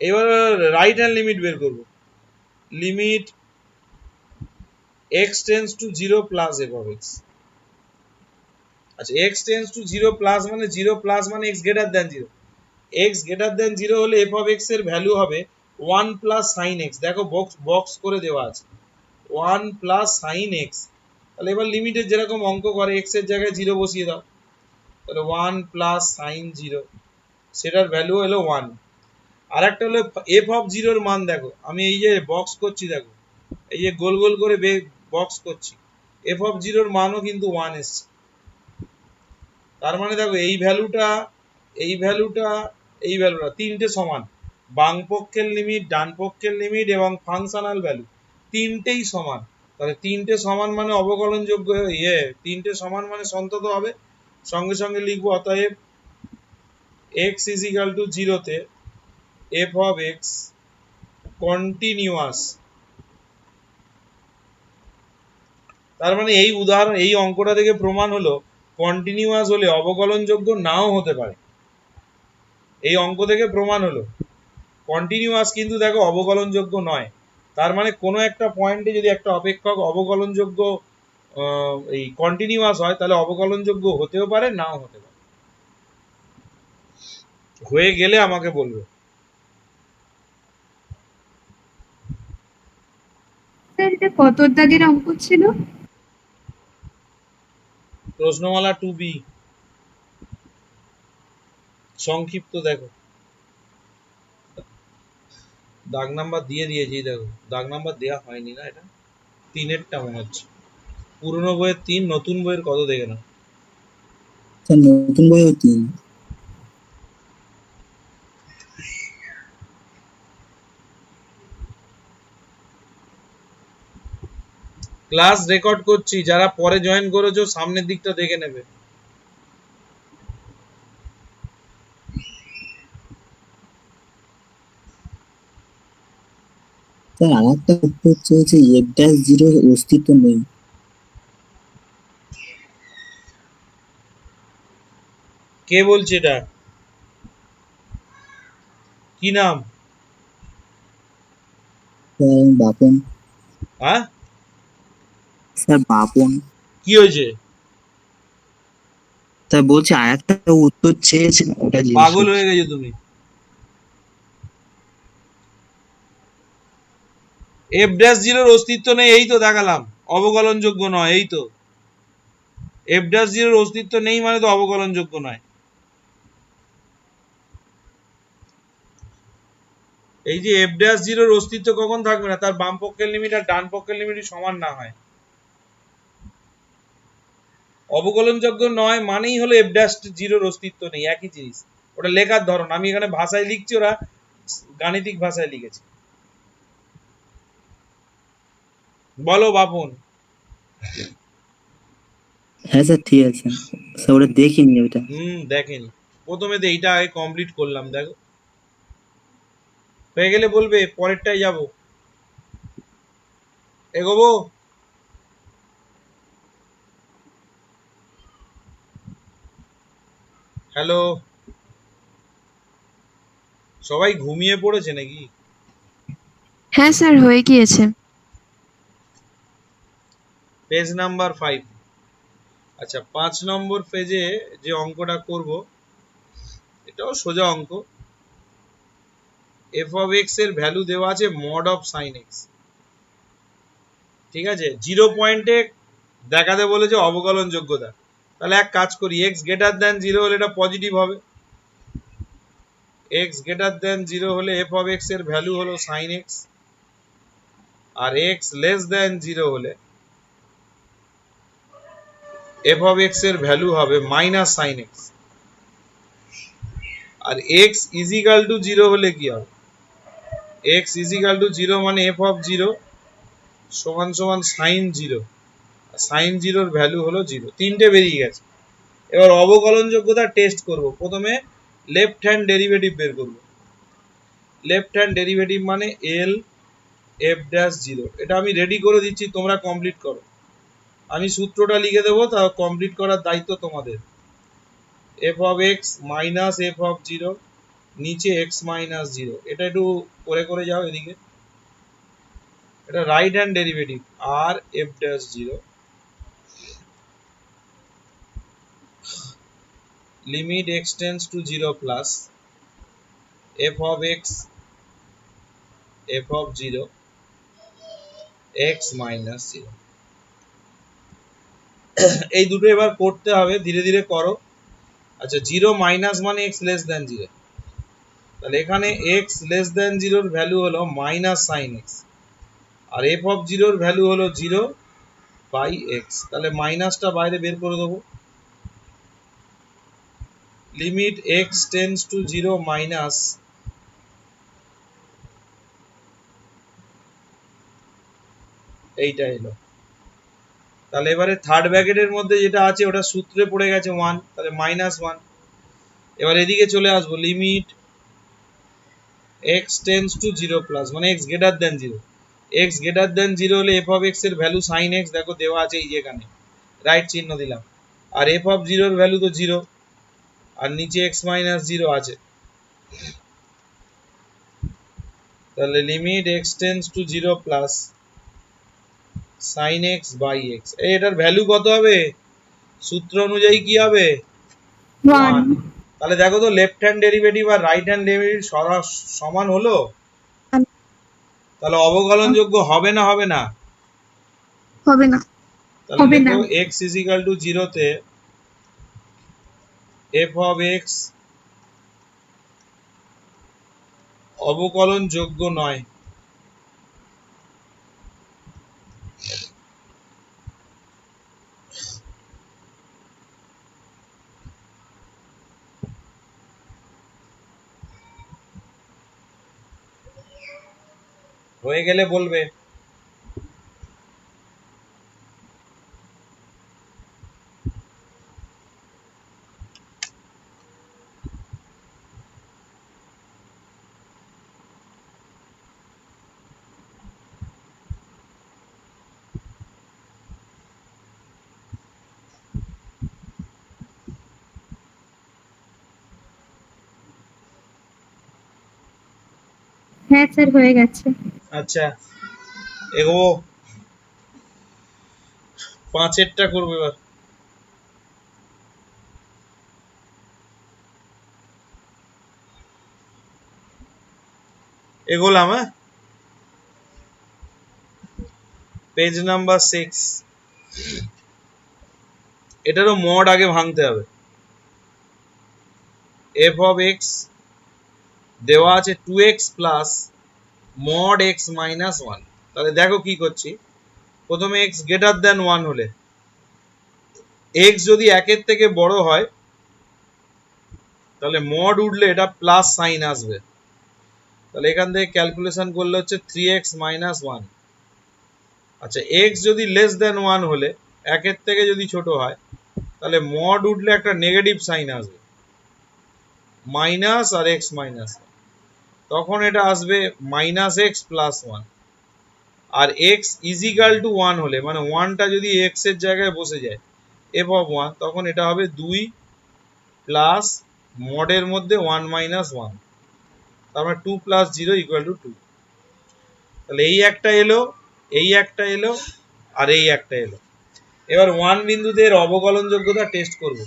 এবার রাইট হ্যান্ড লিমিট বের করব, limit x tends to 0 plus f of x। আচ্ছা x টেন্ডস টু 0 প্লাস মানে 0 প্লাস মানে x greater than 0, x greater than 0 হলে f অফ x এর ভ্যালু হবে 1 প্লাস sin x, দেখো বক্স করে দেওয়া আছে 1 প্লাস sin x। তাহলে এবার লিমিটের যেরকম অঙ্ক করে x এর জায়গায় 0 বসিয়ে দাও, তাহলে 1 প্লাস sin 0, সেটার ভ্যালু হলো 1। আর একটা হলো f অফ 0 এর মান, দেখো আমি এই যে বক্স করছি, দেখো এই যে গোল গোল করে বক্স করছি, f অফ 0 এর মানও কিন্তু 1 এসছে। তার মানে দেখো এই ভ্যালুটা এই ভ্যালুটা এই ভ্যালুটা তিনটে সমান, বাম পক্ষের লিমিট, ডান পক্ষের লিমিট এবং ফাংশনাল ভ্যালু তিনটেই সমান। তাহলে তিনটে সমান মানে অবকলনযোগ্য, তিনটে সমান মানে সন্তত হবে। সঙ্গে সঙ্গে লিখবো অতএব x ইজ ইকুয়াল টু 0 তে f অফ x কন্টিনিউয়াস। তার মানে এই উদাহরণ, এই অঙ্কটা থেকে প্রমাণ হলো কন্টিনিউয়াস হলে অবকলনযোগ্য নাও হতে পারে। এই অঙ্ক থেকে প্রমাণ হলো কন্টিনিউয়াস কিন্তু দেখো অবকলনযোগ্য নয়। তার মানে কোনো একটা পয়েন্টে যদি একটা অপেক্ষক অবকলনযোগ্য এই কন্টিনিউয়াস হয় তাহলে অবকলনযোগ্য হতেও পারে নাও হতে পারে। হয়ে গেলে আমাকে বলবে। স্যার এটা কত দাগের অঙ্ক ছিল? প্রশ্নমালা 2B সংক্ষিপ্ত, দেখো দাগ নাম্বার দিয়ে দিয়েছি, দেখো দাগ নাম্বার দেওয়া হয়নি না, এটা 3-এরটা মনে হচ্ছে, পুরনো বইয়ের 3, নতুন বইয়ের কত দেখে না। স্যার নতুন বইও 3। ক্লাস রেকর্ড করছি, যারা পরে জয়েন করেছো সামনের দিকটা দেখে নেবে। স্যার আর একটা উত্তর হচ্ছে f dash 0 এর অস্তিত্ব নেই। কে বলছে এটা, কি নাম? স্যার বাপন। হ্যাঁ স্যার বাপন। কি হয়েছে? স্যার বলছে আর একটা উত্তর চেয়েছে, ওটা জিজ্ঞেস পাগল করছি। হয়ে গেছো তুমি। f dash 0 এর অস্তিত্ব নেই, এই তো দেখালাম, অবকলনযোগ্য নয়, এই তো f dash 0 এর অস্তিত্ব নেই মানে তো অবকলনযোগ্য নয়। এই যে f dash 0 এর অস্তিত্ব কখন থাকবে না, তার বাম পক্ষের লিমিট আর ডান পক্ষের লিমিট সমান না হয়। অবকলনযোগ্য নয় মানেই হলো f dash 0 এর অস্তিত্ব নেই, একই জিনিস। ওটা লেখার ধরন, আমি এখানে ভাষায় লিখছি, ওরা গাণিতিক ভাষায় লিখেছে। বলো বাপন। হ্যাঁ স্যার ঠিক আছে স্যার, ওটা দেখিনি ওটা। দেখেনি, প্রথমে তো এইটা আগে কমপ্লিট করলাম, দেখো হয়ে গেলে বলবে, পরেরটাই যাব, এগোবো। হ্যালো, সবাই ঘুমিয়ে পড়েছে নাকি? হ্যাঁ স্যার হয়ে গিয়েছে। Page number 5। আচ্ছা 5 নম্বর পেজে যে অঙ্কটা করব এটাও সোজা অঙ্ক। f of x এর ভ্যালু দেওয়া আছে mod of sin x, ঠিক আছে, 0 পয়েন্টে দেখাতে বলেছে অবকলন যোগ্যতা। তাহলে এক কাজ করি, x গ্রেটার দেন 0 হলে এটা পজিটিভ হবে, x গ্রেটার দেন 0 হলে f of x এর ভ্যালু হলো sin x, আর x লেস দেন 0 হলে f of x এর ভ্যালু হবে মাইনাস sin x। আর x ইজ ইকুয়াল টু 0 হলে কি হবে, x ইজ ইকুয়াল টু 0 মানে f of 0 সমান সমান sin 0, sin 0 এর ভ্যালু হলো 0। তিনটে বেরিয়ে গেছে। এবার অবকলন যোগ্যতা টেস্ট করব। প্রথমে লেফট হ্যান্ড ডেরিভেটিভ বের করব। লেফট হ্যান্ড ডেরিভেটিভ মানে এল এফ ড্যাশ জিরো। এটা আমি রেডি করে দিচ্ছি, তোমরা কমপ্লিট করো। আমি সূত্রটা লিখে দেবো, তা কমপ্লিট করার দায়িত্ব তোমাদের। F of X minus F of zero, নিচে এক্স মাইনাস জিরো। এটা একটু করে করে যাও এদিকে। এটা রাইট হ্যান্ড ডেরিভেটিভ আর F dash zero, limit x tends to zero plus F of X F of zero X minus zero. এই দুটো এবার করতে হবে, ধীরে ধীরে করো। আচ্ছা, জিরো মাইনাস মানে এক্স লেস দেন জিরো, তাহলে এখানে এক্স লেস দেন জিরোর ভ্যালু হলো মাইনাস সাইন এক্স, আর এফ অফ জিরোর ভ্যালু হলো জিরো বাই এক্স। তাহলে মাইনাসটা বাইরে বের করে দেবো। Limit x tends to zero minus এইটা এলো। তাহলে এবারে থার্ড ব্র্যাকেটের মধ্যে যেটা আছে ওটা সূত্রে পড়ে গেছে 1, তাহলে মাইনাস 1। এবার এদিকে চলে আসবো, limit x tends to zero plus মানে x greater than zero. X greater than zero হলে এফ অফ এক্স এর ভ্যালু সাইন এক্স, দেখো দেওয়া আছে এই যেখানে, রাইট চিহ্ন দিলাম। আর এফ অফ জিরোর ভ্যালু তো জিরো, আর নিচে এক্স মাইনাস জিরো আছে। তাহলে limit x tends to zero plus sine x by x. এটার ভ্যালু কত হবে? সূত্র অনুযায়ী কি হবে? 1 তাহলে দেখো তো লেফট হ্যান্ড ডেরিভেটিভ আর রাইট হ্যান্ড ডেরিভেটিভ সমান হলো, তাহলে অবকলন যোগ্য হবে না হবে না? হবে না। তাহলে হবে দেখো না। x is equal to 0 তে f of x অবকলন যোগ্য নয়। হয়ে গেলে বলবে। হ্যাঁ স্যার হয়ে গেছে। আচ্ছা, এগোবো, 5-এরটা করবো এবার। এগোলাম, হ্যাঁ, পেজ নাম্বার 6। এটারও মড আগে ভাঙতে হবে। এফ অফ এক্স দেওয়া আছে 2x plus mod x minus 1। তাহলে দেখো কি করছি, প্রথমে এক্স গ্রেটার দেন 1 হলে, এক্স যদি 1-এর থেকে বড় হয় তাহলে মড উঠলে এটা প্লাস সাইন আসবে। তাহলে এখান থেকে ক্যালকুলেশন করলে হচ্ছে 3x মাইনাস 1। আচ্ছা, এক্স যদি লেস দেন 1 হলে, 1-এর থেকে যদি ছোট হয়, তাহলে মড উঠলে একটা নেগেটিভ সাইন আসবে, মাইনাস আর এক্স মাইনাস। তখন এটা আসবে মাইনাস এক্স প্লাস 1। আর এক্স ইজিক্যাল টু 1 হলে, মানে 1টা যদি এক্স এর জায়গায় বসে যায়, এফ অফ 1, তখন এটা হবে 2 প্লাস মডের মধ্যে 1 মাইনাস 1, তার মানে 2 প্লাস 0 ইকুয়াল টু 2। তাহলে এই একটা এলো, এই একটা এলো, আর এই একটা এলো। এবার 1 বিন্দুতে এর অবকলন যোগ্যতা টেস্ট করব।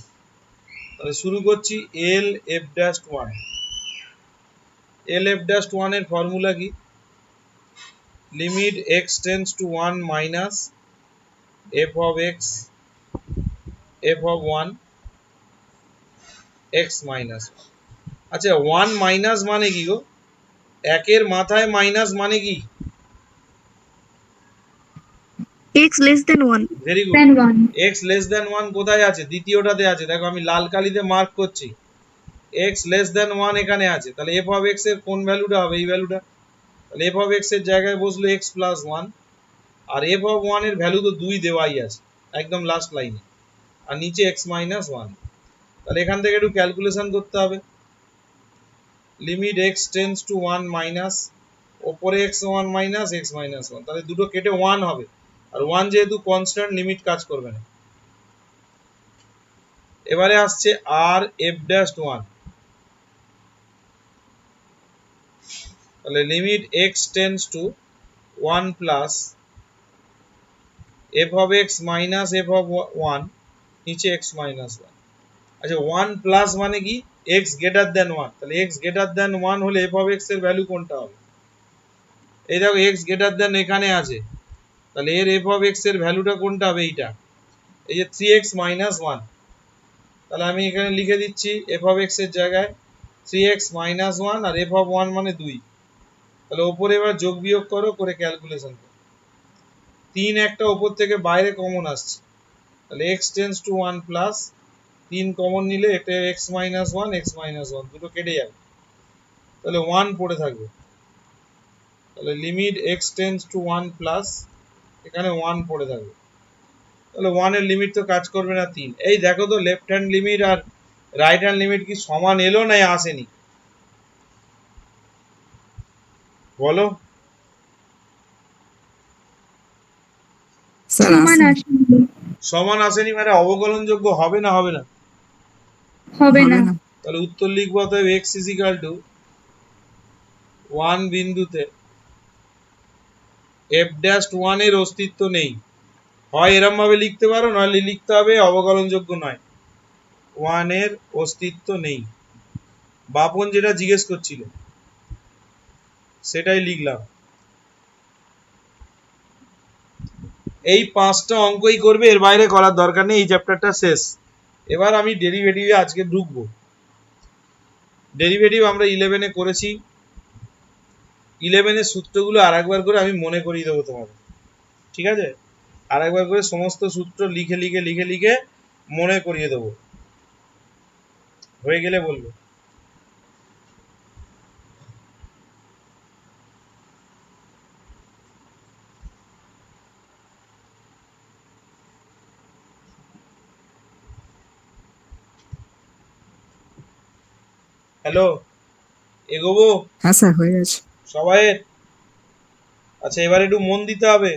তাহলে শুরু করছি, এল এফ ড্যাশ 1। এল এফ ড্যাশ 1 এর ফর্মুলা কি? Limit x tends to 1 minus F of X F of 1 x minus. আচ্ছা, 1 মাইনাস মানে কি গো? 1-এর মাথায় মাইনাস মানে কি? x less than 1. Very good. Then 1 x less than 1 কোথায় আছে? দ্বিতীয়টাতে আছে, দেখো আমি লাল কালিতে মার্ক করছি। এক্স লেস দেন 1 এখানে আছে, তাহলে এফ অফ এক্স এর কোন ভ্যালুটা হবে? এই ভ্যালুটা। তাহলে এফ অফ এক্স এর জায়গায় বসলো এক্স প্লাস 1, আর এফ অফ 1 এর ভ্যালু তো 2 দেওয়াই আছে একদম লাস্ট লাইনে, আর নিচে এক্স মাইনাস 1। তাহলে এখান থেকে একটু ক্যালকুলেশন করতে হবে। Limit x tends to 1 minus ওপরে x 1 মাইনাস x মাইনাস 1, তাহলে দুটো কেটে 1 হবে, আর 1 যেহেতু কনস্ট্যান্ট লিমিট কাজ করবে না। এবারে আসছে আর f ড্যাশ 1, তাহলে limit x tends to 1 plus f of x minus f of 1 নিচে x মাইনাস 1। আচ্ছা 1 প্লাস মানে কি x গ্রেটার দ্যান 1, তাহলে x গ্রেটার দ্যান 1 হলে f অফ x এর ভ্যালু কোনটা হবে? এই দেখো x গ্রেটার দ্যান এখানে আছে, তাহলে এর f অফ x এর ভ্যালুটা কোনটা হবে? এইটা, এই যে 3x মাইনাস 1, তাহলে আমি এখানে লিখে দিচ্ছি f অফ x এর জায়গায় 3x minus 1 R f of 1 মানে 2, তাহলে ওপরে এবার যোগ বিয়োগ করো, করে ক্যালকুলেশন করো। 3 একটা ওপর থেকে বাইরে কমন আসছে, তাহলে x tends to 1 plus 3 common নিলে এটা x মাইনাস 1 x মাইনাস 1 দুটো কেটে যাবে, তাহলে 1 পড়ে থাকবে, তাহলে limit x tends to 1 plus এখানে 1 পড়ে থাকবে, তাহলে 1 এর লিমিট তো কাজ করবে না 3। এই দেখো তো লেফট হ্যান্ড লিমিট আর রাইট হ্যান্ড লিমিট কি সমান এলো না আসেনি বলো? স্যার সমান আসে। আসেনি। সমান আসেনি মানে অবকলনযোগ্য হবে না হবে না? হবে হবে না। না। তাহলে উত্তর লিখবো অতএব x ইজ ইকুয়াল টু 1 বিন্দুতে f ড্যাশ 1 এর অস্তিত্ব নেই। হয় এরম ভাবে লিখতে পারো, নাহলে লিখতে হবে অবকলনযোগ্য নয়, 1 এর অস্তিত্ব নেই। বাপন যেটা জিজ্ঞেস করছিল সেটাই লিখলাম। এই 5টা অঙ্কই করবে, এর বাইরে করার দরকার নেই, এই চ্যাপ্টারটা শেষ। এবার আমি ডেরিভেটিভে আজকে ঢুকবো। ডেরিভেটিভ আমরা 11 এ করেছি, 11 এর সূত্রগুলো আরেকবার করে আমি মনে করিয়ে দেবো তোমাদের, ঠিক আছে? আরেকবার করে সমস্ত সূত্র লিখে লিখে লিখে লিখে মনে করিয়ে দেবো, হয়ে গেলে বলবে। হ্যালো, এগোবো হ্যাঁ স্যার হয়ে গেছে। সবাই? আচ্ছা এবার একটু মন দিতে হবে,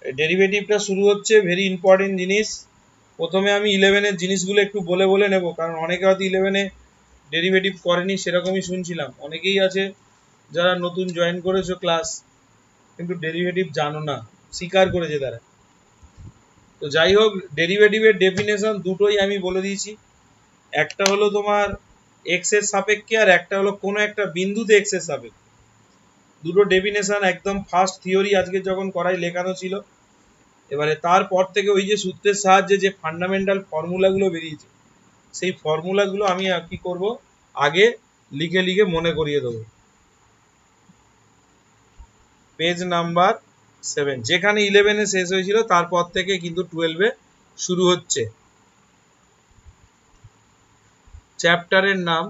ডেরিভেটিভটা শুরু হচ্ছে ভেরি ইম্পর্টেন্ট জিনিস। প্রথমে আমি 11 এর জিনিসগুলো একটু বলে বলে নেব, কারণ অনেকে হয়তো 11 এ ডেরিভেটিভ করেনি, সেরকমই শুনছিলাম। অনেকেই আছে যারা নতুন জয়েন করেছো ক্লাস, কিন্তু ডেরিভেটিভ জানো না, স্বীকার করেছে তারা। তো যাই হোক, ডেরিভেটিভের ডেফিনেশন দুটোই আমি বলে দিয়েছি, একটা হলো তোমার এক্স এর সাপেক্ষে, আর একটা হলো কোনো একটা বিন্দুতে এক্স এর সাপেক্ষে। দুটো ডেফিনেশন একদম ফার্স্ট থিওরি আজকে যখন করাই লেখানো ছিল। এবারে তারপর থেকে ওই যে সূত্রের সাহায্যে যে ফান্ডামেন্টাল ফর্মুলাগুলো বেরিয়েছে, সেই ফর্মুলাগুলো আমি কি করব, আগে লিখে লিখে মনে করিয়ে দেবো। পেজ নাম্বার 7, যেখানে 11 এ শেষ হয়েছিল তারপর থেকে কিন্তু 12 এ শুরু হচ্ছে। চ্যাপ্টারের নাম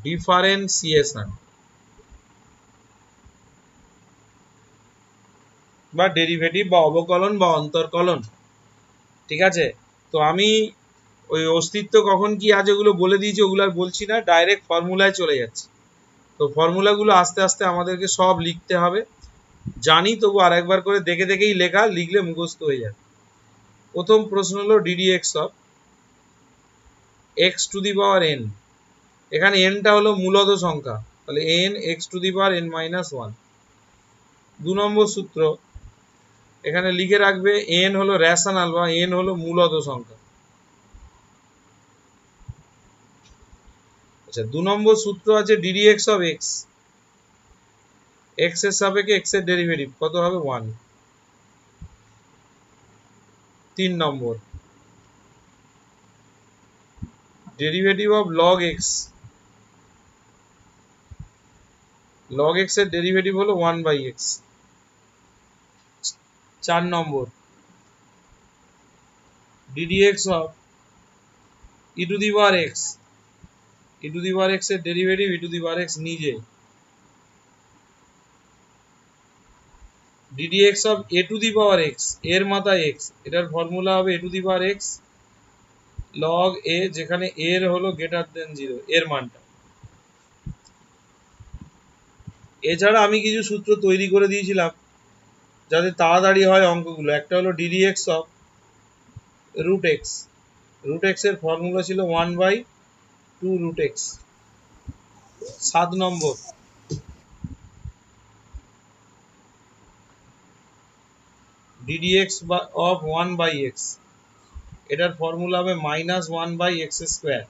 ডিফারেন্সিয়েশন বা ডেরিভেটিভ বা অবকলন বা অন্তর্কলন, ঠিক আছে? তো আমি ওই অস্তিত্ব কখন কি আছে ওগুলো বলে দিয়েছি, ওগুলো আর বলছি না, ডাইরেক্ট ফর্মুলায় চলে যাচ্ছি। তো ফর্মুলাগুলো আস্তে আস্তে আমাদেরকে সব লিখতে হবে, জানি, তবু আর একবার করে দেখে দেখেই লেখা, লিখলে মুখস্থ হয়ে যাবে। প্রথম প্রশ্ন হলো DD x of x to the power N, এখানে এনটা হলো মূলত সংখ্যা, তাহলে N x to the power N minus 1। 2 নম্বর সূত্র, এখানে লিখে রাখবে এন হলো রেশনাল বা এন হলো মূলত সংখ্যা। আচ্ছা 2 নম্বর সূত্র আছে d d x of x, x এর সাপেক্ষে এক্স এর ডেরিভেটিভ কত হবে 1। 3 নম্বর derivative of log x, log x এর ডেরিভেটিভ হলো 1/x। 4 নম্বর d d x of e to the power x, e to the power x এর derivative e to the power x নিজে। D d x of a to the power x, এর মাথায় x, এটার formula হবে a to the power x log এ, যেখানে এর হলো greater than 0 এর মানটা। এছাড়া আমি কিছু সূত্র তৈরি করে দিয়েছিলাম যাতে তাড়াতাড়ি হয় অঙ্কগুলো। একটা হলো ddx of root X, root X এর ফর্মুলা ছিল 1/2 root X. 7 number ddx of 1/x, এটার ফর্মুলা হবে -1/x²।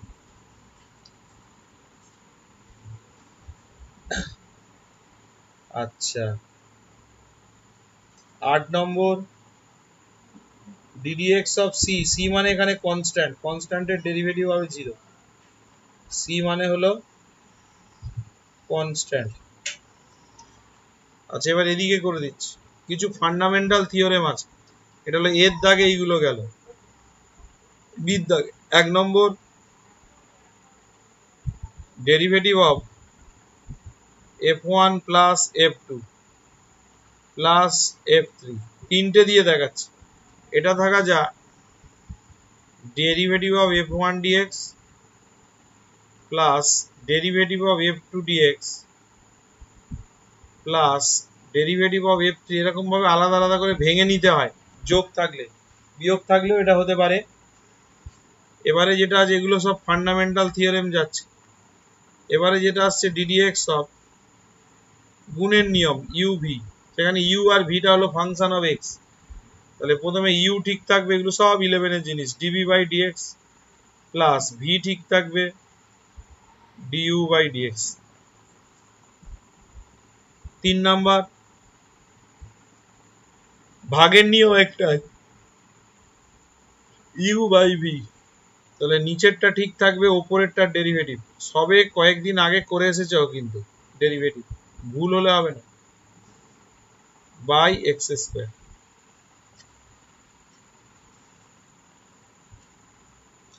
আচ্ছা, 8 number ddx of c, c মানে এখানে কনস্ট্যান্ট, কনস্ট্যান্টের ডেরিভেটিভ হবে 0, c মানে হলো কনস্ট্যান্ট। আচ্ছা, এবার এদিকে করে দিচ্ছি কিছু ফান্ডামেন্টাল থিওরেম আছে। এটা হলো এর দাগে এইগুলো গেল, বির দাগে। 1 নম্বর derivative of f1 plus f2 plus f3, তিনটে দিয়ে দেখাচ্ছে। এটা থাকা যা derivative of f1 dx plus derivative of f2 dx plus derivative of f3, এরকম ভাবে আলাদা আলাদা করে ভেঙে নিতে হয়। যোগ থাকলে, বিয়োগ থাকলেও এটা হতে পারে। এবারে যেটা আছে এগুলো সব ফান্ডামেন্টাল থিওরেম যাচ্ছে। এবারে যেটা আসছে ddx অফ গুণের নিয়ম uv, সেখানে u আর v টা হলো ফাংশন অফ x। তাহলে প্রথমে u ঠিক থাকবে, এগুলো সব 11 এর জিনিস, dv/dx প্লাস v ঠিক থাকবে du/dx। 3 নাম্বার ভাগের নিয়ম একটা u/v, তাহলে নিচেরটা ঠিক থাকবে, ওপরেরটার ডেরিভেটিভ। সবে কয়েকদিন আগে করে এসেছো কিন্তু ডেরিভেটিভ, ভুল হলে হবে না, বাই x²।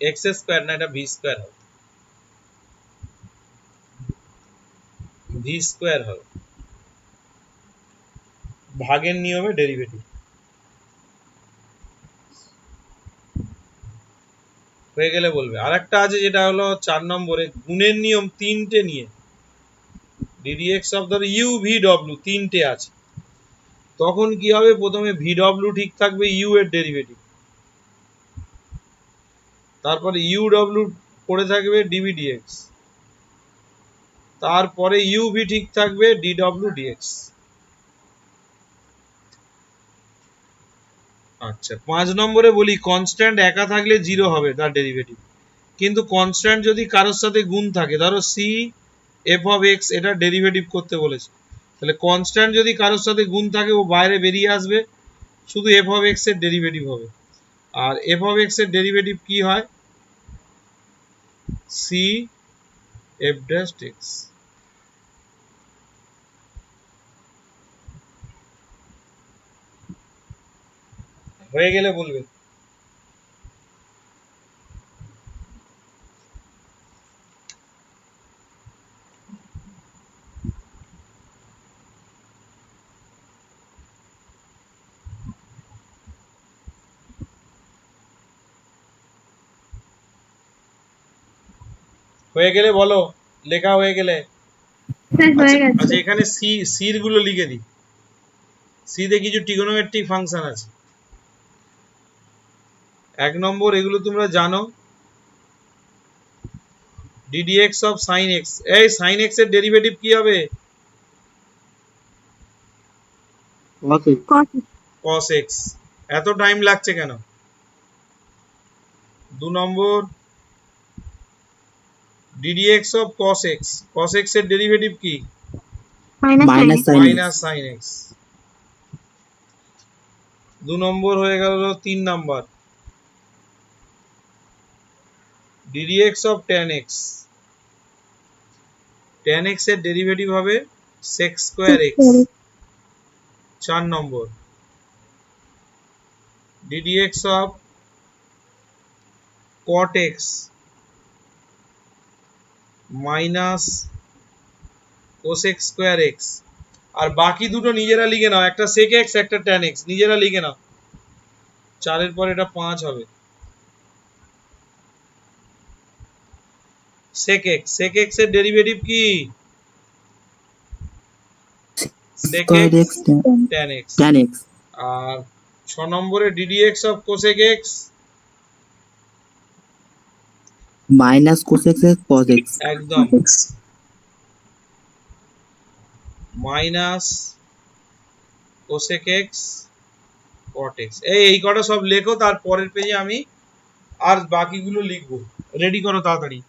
x² না, এটা v² হবে, v² হবে ভাগের নিয়মে ডেরিভেটিভ। হয়ে গেলে বলবে। আরেকটা আছে যেটা হলো 4 নম্বরে গুণের নিয়ম, তিনটে নিয়ে ddx অফ ধরো u v w তিনটে আছে, তখন কি হবে, প্রথমে vw ঠিক থাকবে u এর ডেরিভেটিভ, তারপরে uw পড়ে থাকবে dv/dx, তারপরে uv ঠিক থাকবে dw/dx। আচ্ছা, 5 নম্বরে বলি কনস্ট্যান্ট একা থাকলে 0 হবে তার ডেরিভেটিভ, কিন্তু কনস্ট্যান্ট যদি কারোর সাথে গুণ থাকে, ধরো c f of x, এটা ডেরিভেটিভ করতে বলেছে। তাহলে কনস্ট্যান্ট যদি কারোর সাথে গুণ থাকে, ও বাইরে বেরিয়ে আসবে, শুধু f of x এর ডেরিভেটিভ হবে। আর f of x এর ডেরিভেটিভ কি হয়, c f'(x)। হয়ে গেলে বলবে। হয়ে গেলে বলো, লেখা হয়ে গেলে। স্যার হয়ে গেছে। আচ্ছা, এখানে সি গুলো লিখে দিই। সি তে কিছু ট্রিগোনোমেট্রিক ফাংশন আছে। 1 নম্বর, এগুলো তোমরা জানো, ddx অফ sin x, এই sin x এর ডেরিভেটিভ কি হবে, cos x। এত টাইম লাগছে কেন? 2 number ddx of cos x, cos x এর ডেরিভেটিভ কি, minus sine minus sin x। 2 নম্বর হয়ে গেল। 3 number ddx of tan x, tan x এর ডেরিভেটিভ হবে sec²x। 4 number ddx of cot x minus cosec²x। আর বাকি দুটো নিজেরা লিখে নাও, একটা sec x একটা tan x, নিজেরা লিখে নাও। 4 এর পর এটা 5 হবে। sec x, sec x এর ডেরিভেটিভ কি? sec square x x tan x। Tan x আর 6 নম্বরে ddx of cosec x minus cosec x cot x. একদম minus cosec x cot x। এই কটা সব লেখো, তার পরের পেজে আমি আর বাকিগুলো লিখবো। রেডি করো তাড়াতাড়ি।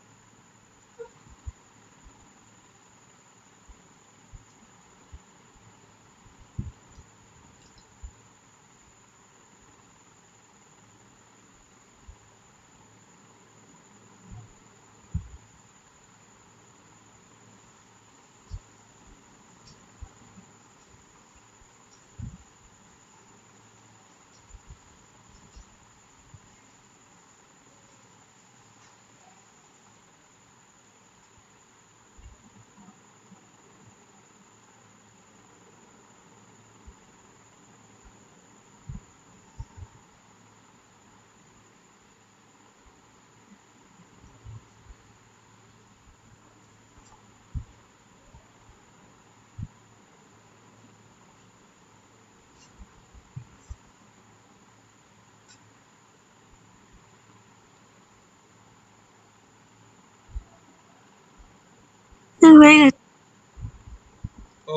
স্যার হয়ে গেছে।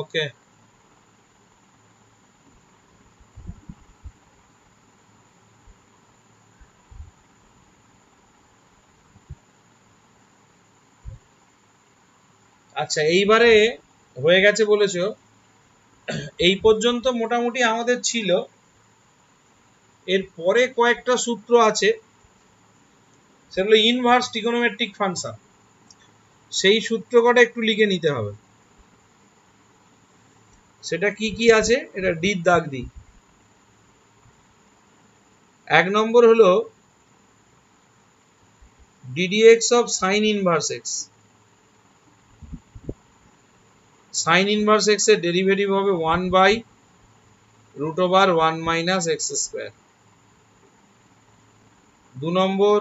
ওকে, আচ্ছা এইবারে হয়ে গেছে বলেছো। এই পর্যন্ত মোটামুটি আমাদের ছিল। এর পরে কয়েকটা সূত্র আছে, সেগুলো ইনভার্স ট্রিগোনোমেট্রিক ফাংশন। সেই সূত্র কটা একটু লিখে নিতে হবে। সেটা কি কি আছে, এটা ডির দাগ দিই। 1 নম্বর হলো ddx of sin inverse x। sin inverse x এর ডেরিভেটিভ হবে 1 by root over 1 minus X square. 2 number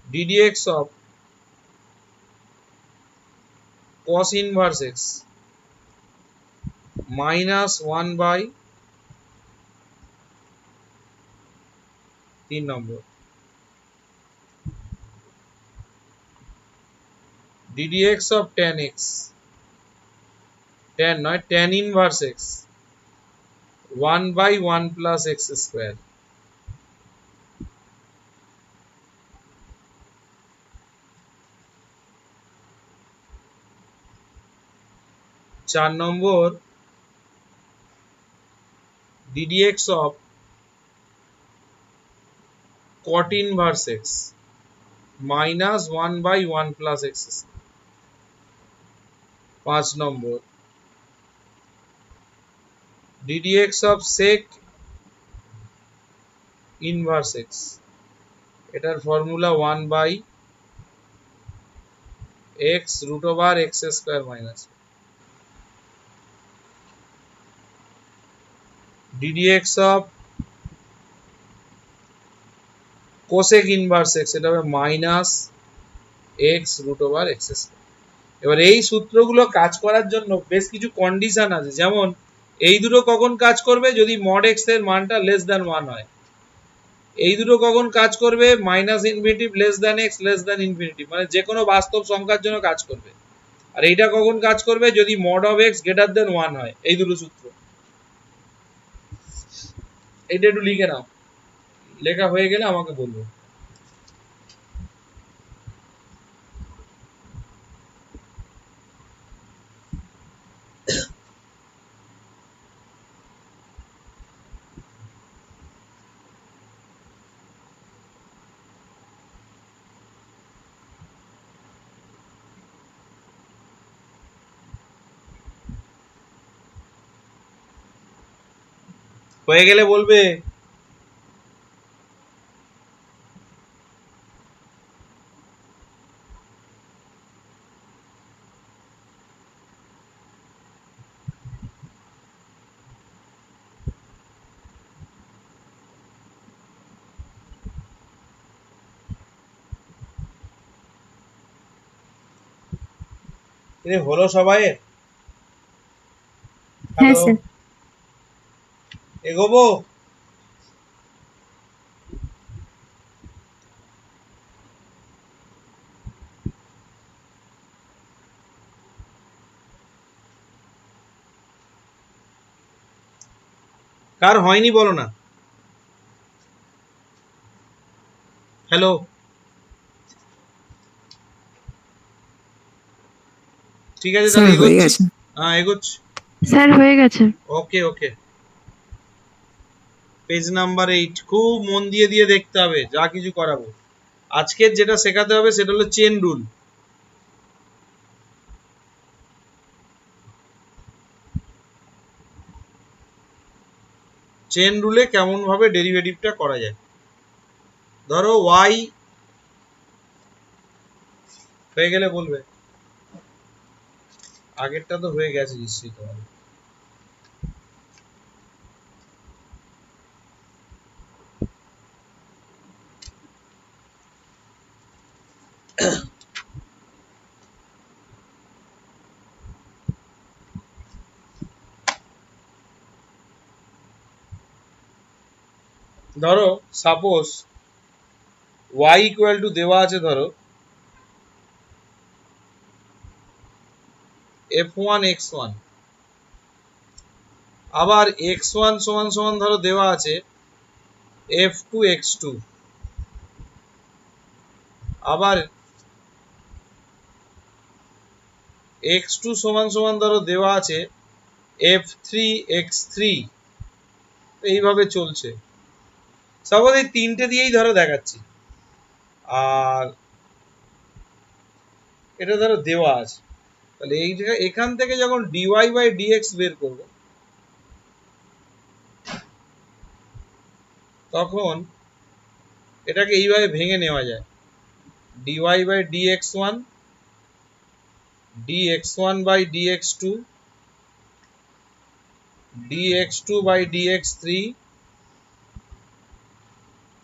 ddx of cos inverse x minus 1 by 3 number ddx of tan x, tan নয় tan inverse x 1 by 1 plus x square। 4 number ddx of cot inverse x minus 1 by 1 plus x square। 5 number ddx of sec inverse x, এটার formula 1 by x root over x square minus ddx of cosec inverse x, এটা হবে minus x root over x square। এবার এই সূত্রগুলো কাজ করার জন্য বেশ কিছু কন্ডিশন আছে, যেমন এই দুটো কখন কাজ করবে, যদি mod x এর মানটা লেস দ্যান 1 হয়। এই দুটো কখন কাজ করবে, minus infinitive less than x less than infinitive, মানে যে কোনো বাস্তব সংখ্যার জন্য কাজ করবে। আর এইটা কখন কাজ করবে, যদি mod of x greater than 1 হয়। এই দুটো সূত্র, এইটা একটু লিখে নাও। লেখা হয়ে গেলে আমাকে বলবো। হয়ে গেলে বলবে। এ হলো সবাইয়ের? হ্যাঁ হ্যালো, স্যার। এগোবো? কার হয়নি বলো না। হ্যালো, ঠিক আছে স্যার তাহলে হয়ে এগোচ্ছি। গেছে। হ্যাঁ এগোচ্ছি। স্যার হয়ে গেছে। ওকে ওকে, পেজ নাম্বার 8 খুব মন দিয়ে দিয়ে দেখতে হবে যা কিছু করাবো। আজকের যেটা শেখাতে হবে সেটা হলো চেন রুল। চেন রুলে কেমন ভাবে ডেরিভেটিভটা করা যায়। ধরো y হয়ে গেলে বলবে, আগেরটা তো হয়ে গেছে নিশ্চয়ই তোমার। ধরো সাপোজ y ইকুয়াল টু দেওয়া আছে ধরো f1 x1, আবার x1 সমান সমান ধরো দেওয়া আছে f2 x2, আবার x2 সমান সমান ধরো দেওয়া আছে f3 x3। এইভাবে চলছে। সাপোজ এই তিনটে দিয়েই ধরো দেখাচ্ছি, আর এটা ধরো দেওয়া আছে। তাহলে এই জায়গায় এখান থেকে যখন dy বাই dx বের করব, তখন এটাকে এইভাবে ভেঙে নেওয়া যায়, dy by dx1, dx1 by dx2, dx2 by dx3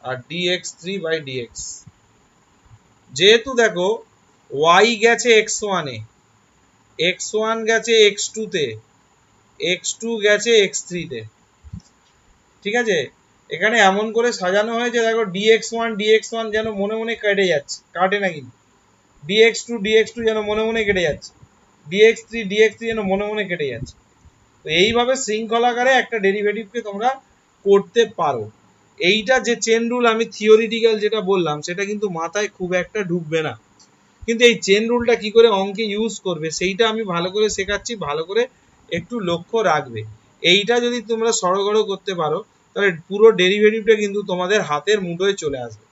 আর dx3 বাই dx। যেহেতু দেখো y গেছে x1 এ, x1 গেছে x2 তে, x2 গেছে x3 তে, ঠিক আছে। এখানে এমন করে সাজানো হয়েছে দেখো dx1 dx1 যেন মনে মনে কেটে যাচ্ছে, কাটে না কিন্তু। dx2 dx2 যেন মনে মনে কেটে যাচ্ছে, dx3 dx3 যেন মনে মনে কেটে যাচ্ছে। তো এইভাবে শৃঙ্খলাকারে একটা ডেরিভেটিভকে তোমরা করতে পারো। এইটা যে চেন রুল আমি থিওরিটিক্যাল যেটা বললাম সেটা কিন্তু মাথায় খুব একটা ঢুকবে না, কিন্তু এই চেন রুলটা কি করে অঙ্কে ইউজ করবে সেইটা আমি ভালো করে শেখাচ্ছি, ভালো করে একটু লক্ষ্য রাখবে। এইটা যদি তোমরা সড়গড় করতে পারো তাহলে পুরো ডেরিভেটিভটা কিন্তু তোমাদের হাতের মুঠোয় চলে আসবে।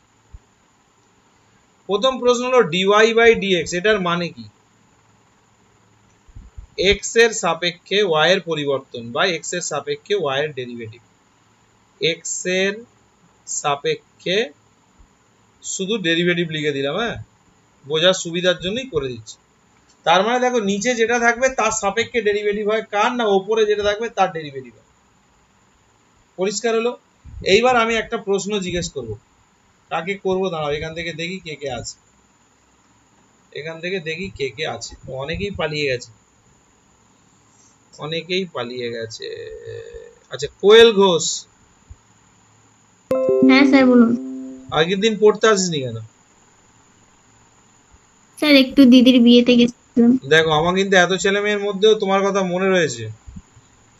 প্রথম প্রশ্ন হলো dy বাই dx, এটার মানে কি? x এর সাপেক্ষে y এর পরিবর্তন বা x এর সাপেক্ষে y এর ডেরিভেটিভ। x এর সাপেক্ষে শুধু ডেরিভেটিভ লিখে দিলাম, হ্যাঁ বোঝার সুবিধার জন্যই করে দিচ্ছি। তার মানে দেখো নিচে যেটা থাকবে তার সাপেক্ষে ডেরিভেটিভ হয় কার, না ওপরে যেটা থাকবে তার ডেরিভেটিভ হয়। পরিষ্কার হলো? এইবার আমি একটা প্রশ্ন জিজ্ঞেস করব, কাকে করব দাঁড়াও, এখান থেকে দেখি কে কে আছে, এখান থেকে দেখি কে কে আছে। অনেকেই পালিয়ে গেছে, অনেকেই পালিয়ে গেছে। আচ্ছা কোয়েল ঘোষ, হ্যাঁ স্যার বলুন। আগের দিন পড়তে আসিসনি কেন? স্যার একটু দিদির বিয়েতে গেছিলাম। দেখো আমার কিন্তু এত ছেলে মেয়ের মধ্যেও তোমার কথা মনে রয়েছে,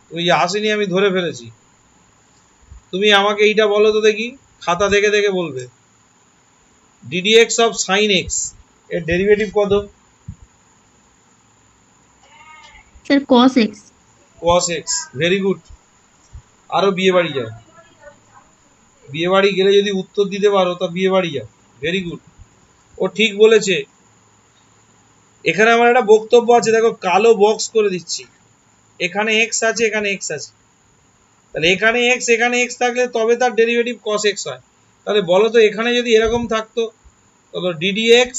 তুমি যে আসেনি আমি ধরে ফেলেছি। তুমি আমাকে এইটা বলো তো দেখি, খাতা দেখে দেখে বলবে, ddx অফ sin x এর ডেরিভেটিভ কত? Sir cos x। cos x, very good. আরো বিয়ে বাড়ি যাও, বিয়ে বাড়ি গেলে যদি উত্তর দিতে পারো তা বিয়ে বাড়ি যাও, ভেরি গুড। ও ঠিক বলেছে। এখানে আমার একটা বক্তব্য আছে, দেখো কালো বক্স করে দিচ্ছি, এখানে x আছে এখানে x আছে, তাহলে এখানে x এখানে x থাকলে তবে তার ডেরিভেটিভ cos x হয়। তাহলে বলো তো এখানে যদি এরকম থাকতো তাহলে ddx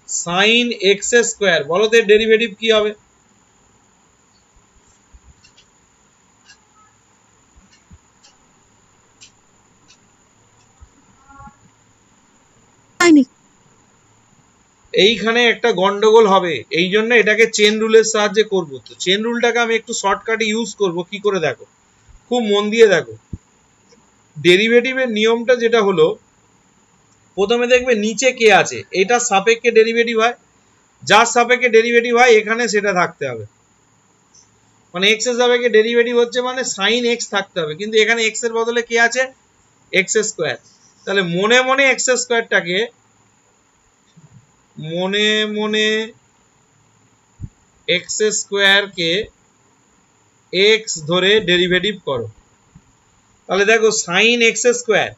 sin x স্কয়ার, বলো তো এর ডেরিভেটিভ কি হবে? হয়নি। এইখানে একটা গন্ডগোল হবে, এই জন্য এটাকে চেন রুলের সাহায্যে করব। তো চেন রুলটাকে আমি একটু শর্টকাটে ইউজ করব। কি করে দেখো, খুব মন দিয়ে দেখো। ডেরিভেটিভের নিয়মটা যেটা হলো, প্রথমে দেখবে নিচে কে আছে, এটা সাপেক্ষে ডেরিভেটিভ হয়, যার সাপেক্ষে ডেরিভেটিভ হয় এখানে সেটা থাকতে হবে। মানে এক্স এর সাপেক্ষে ডেরিভেটিভ হচ্ছে মানে সাইন এক্স থাকতে হবে, কিন্তু এখানে এক্স এর বদলে কে আছে, এক্স স্কোয়ার। তাহলে মনে মনে এক্স স্কোয়ারটাকে মনে মনে এক্স স্কোয়ারকে এক্স ধরে ডেরিভেটিভ করো। তাহলে দেখো সাইন এক্স স্কোয়ার,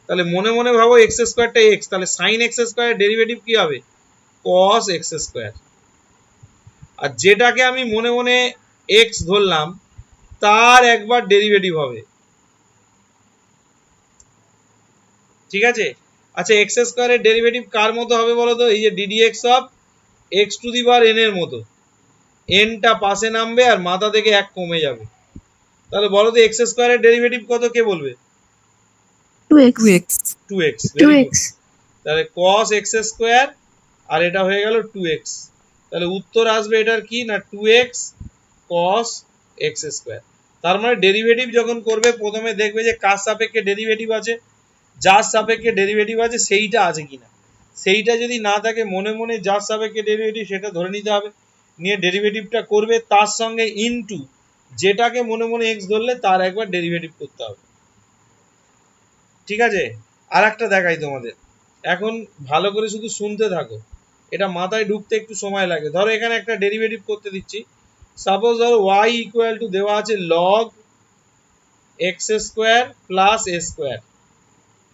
তাহলে মনে মনে ভাবো এক্স স্কোয়ারটা এক্স, তাহলে সাইন এক্স স্কোয়ার ডেরিভেটিভ কি হবে, কস এক্স স্কোয়ার। আর যেটাকে আমি মনে মনে এক্স ধরলাম তার একবার ডেরিভেটিভ হবে, ঠিক আছে। আচ্ছা, এক্স স্কোয়ারের ডেরিভেটিভ কার মতো হবে বলো তো, এই যে DD x of x to the power N এর মতো। এনটা পাশে নামবে আর মাথা থেকে এক কমে যাবে। তাহলে বলো তো এক্স স্কোয়ারের ডেরিভেটিভ কত, কে বলবে? 2x 2x 2x। 2x তাহলে cos x স্কোয়ার আর এটা হয়ে গেল 2x। তাহলে উত্তর আসবে এটার কি না 2x cos x স্কোয়ার। তার মানে ডেরিভেটিভ যখন করবে প্রথমে দেখবে যে কার সাপেক্ষে ডেরিভেটিভ আছে, যার সাপেক্ষে ডেরিভেটিভ আছে সেইটা আছে কিনা। সেইটা যদি না থাকে মনে মনে যার সাপেক্ষে ডেরিভেটিভ সেটা ধরে নিতে হবে, নিয়ে ডেরিভেটিভটা করবে, তার সঙ্গে ইনটু যেটাকে মনে মনে x ধরলে তার একবার ডেরিভেটিভ করতে হবে, ঠিক আছে। আর একটা দেখাই তোমাদের, এখন ভালো করে শুধু শুনতে থাকো, এটা মাথায় ঢুকতে একটু সময় লাগে। ধরো এখানে একটা ডেরিভেটিভ করতে দিচ্ছি, সাপোজ ধরো y ইকুয়াল টু দেওয়া আছে log x square plus a square,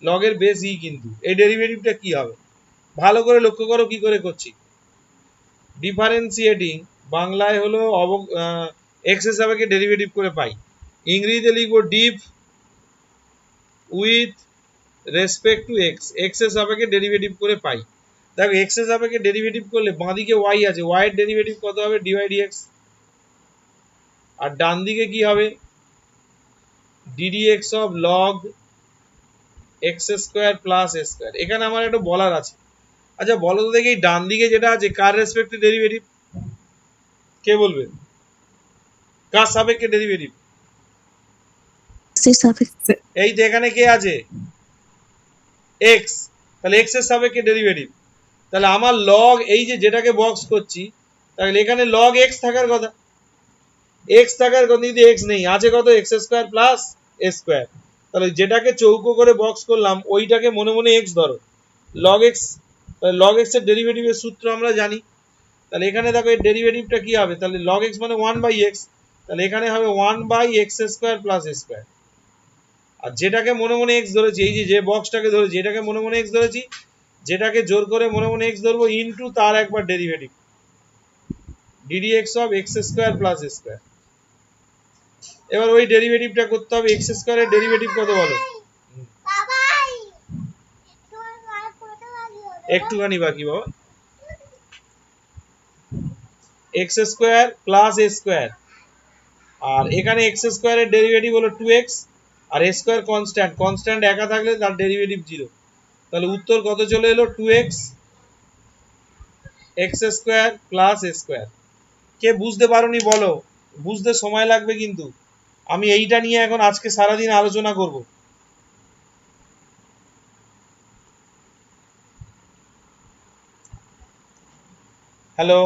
log এর বেস ই, কিন্তু এই ডেরিভেটিভটা কি হবে ভালো করে লক্ষ্য করো কি করে করছি। ডিফারেন্সিয়েটিং বাংলায় হলো x এর সাপেক্ষে ডেরিভেটিভ করে পাই, ইংরেজিতে লিখবো diff with respect to x, x এর সাপেক্ষে ডেরিভেটিভ করে পাই। দেখো এক্স এর সাপেক্ষে ডেরিভেটিভ করলে বাঁদিকে ওয়াই আছে, ওয়াই এর ডেরিভেটিভ কত হবে, ডিওয়াই ডিএক্স। আর ডান দিকে কি হবে, ddx of log x square plus A square. এখানে আমার একটা বলার আছে, আচ্ছা বলো তো দেখি ডান দিকে যেটা আছে কার রেসপেক্টে ডেরিভেটিভ, কে বলবে, কার সাপেক্ষে ডেরিভেটিভ? এর সাপেক্ষে এই তো এখানে কে আছে, এক্স, তাহলে এক্স এর সাপেক্ষে ডেরিভেটিভ। তাহলে আমার লগ এই যে যেটাকে বক্স করছি, তাহলে এখানে লগ এক্স থাকার কথা, এক্স থাকার কথা, কিন্তু এক্স নেই, আছে কত, এক্স স্কোয়ার প্লাস এ স্কোয়ার। তাহলে যেটাকে চৌকো করে বক্স করলাম ওইটাকে মনে মনে এক্স ধরো, লগ এক্স। তাহলে লগ এক্স এর ডেরিভেটিভের সূত্র আমরা জানি, তাহলে এখানে দেখো এর ডেরিভেটিভটা কি হবে, তাহলে লগ এক্স মানে 1/x, তাহলে এখানে হবে 1/x স্কোয়ার প্লাস এ স্কোয়ার। আর যেটাকে মনে মনে এক্স ধরেছি, এই যে বক্সটাকে ধরেছি এটাকে মনে মনে এক্স ধরেছি, যেটাকে জোর করে মনে মনে এক্স ধরবো ইনটু তার একবার derivative, d dx of x square plus A square. এবার ওই ডেরিভেটিভটা করতে হবে, এক্স স্কোয়ারের ডেরিভেটিভ কত বলো, একটুখানি বাকি বাবা, এক্স স্কোয়ার প্লাস এ স্কোয়ার। আর এখানে এক্স স্কোয়ারের ডেরিভেটিভ হলো 2x, আর এ স্কোয়ার কনস্ট্যান্ট, কনস্ট্যান্ট একা থাকলে তার ডেরিভেটিভ 0। তাহলে উত্তর কত চলে এলো, 2x এক্স স্কোয়ার প্লাস এ স্কোয়ার। কে বুঝতে পারোনি বলো, বুঝতে সময় লাগবে কিন্তু, আমি এইটা নিয়ে এখন আজকে সারাদিন আলোচনা করব। হ্যালো,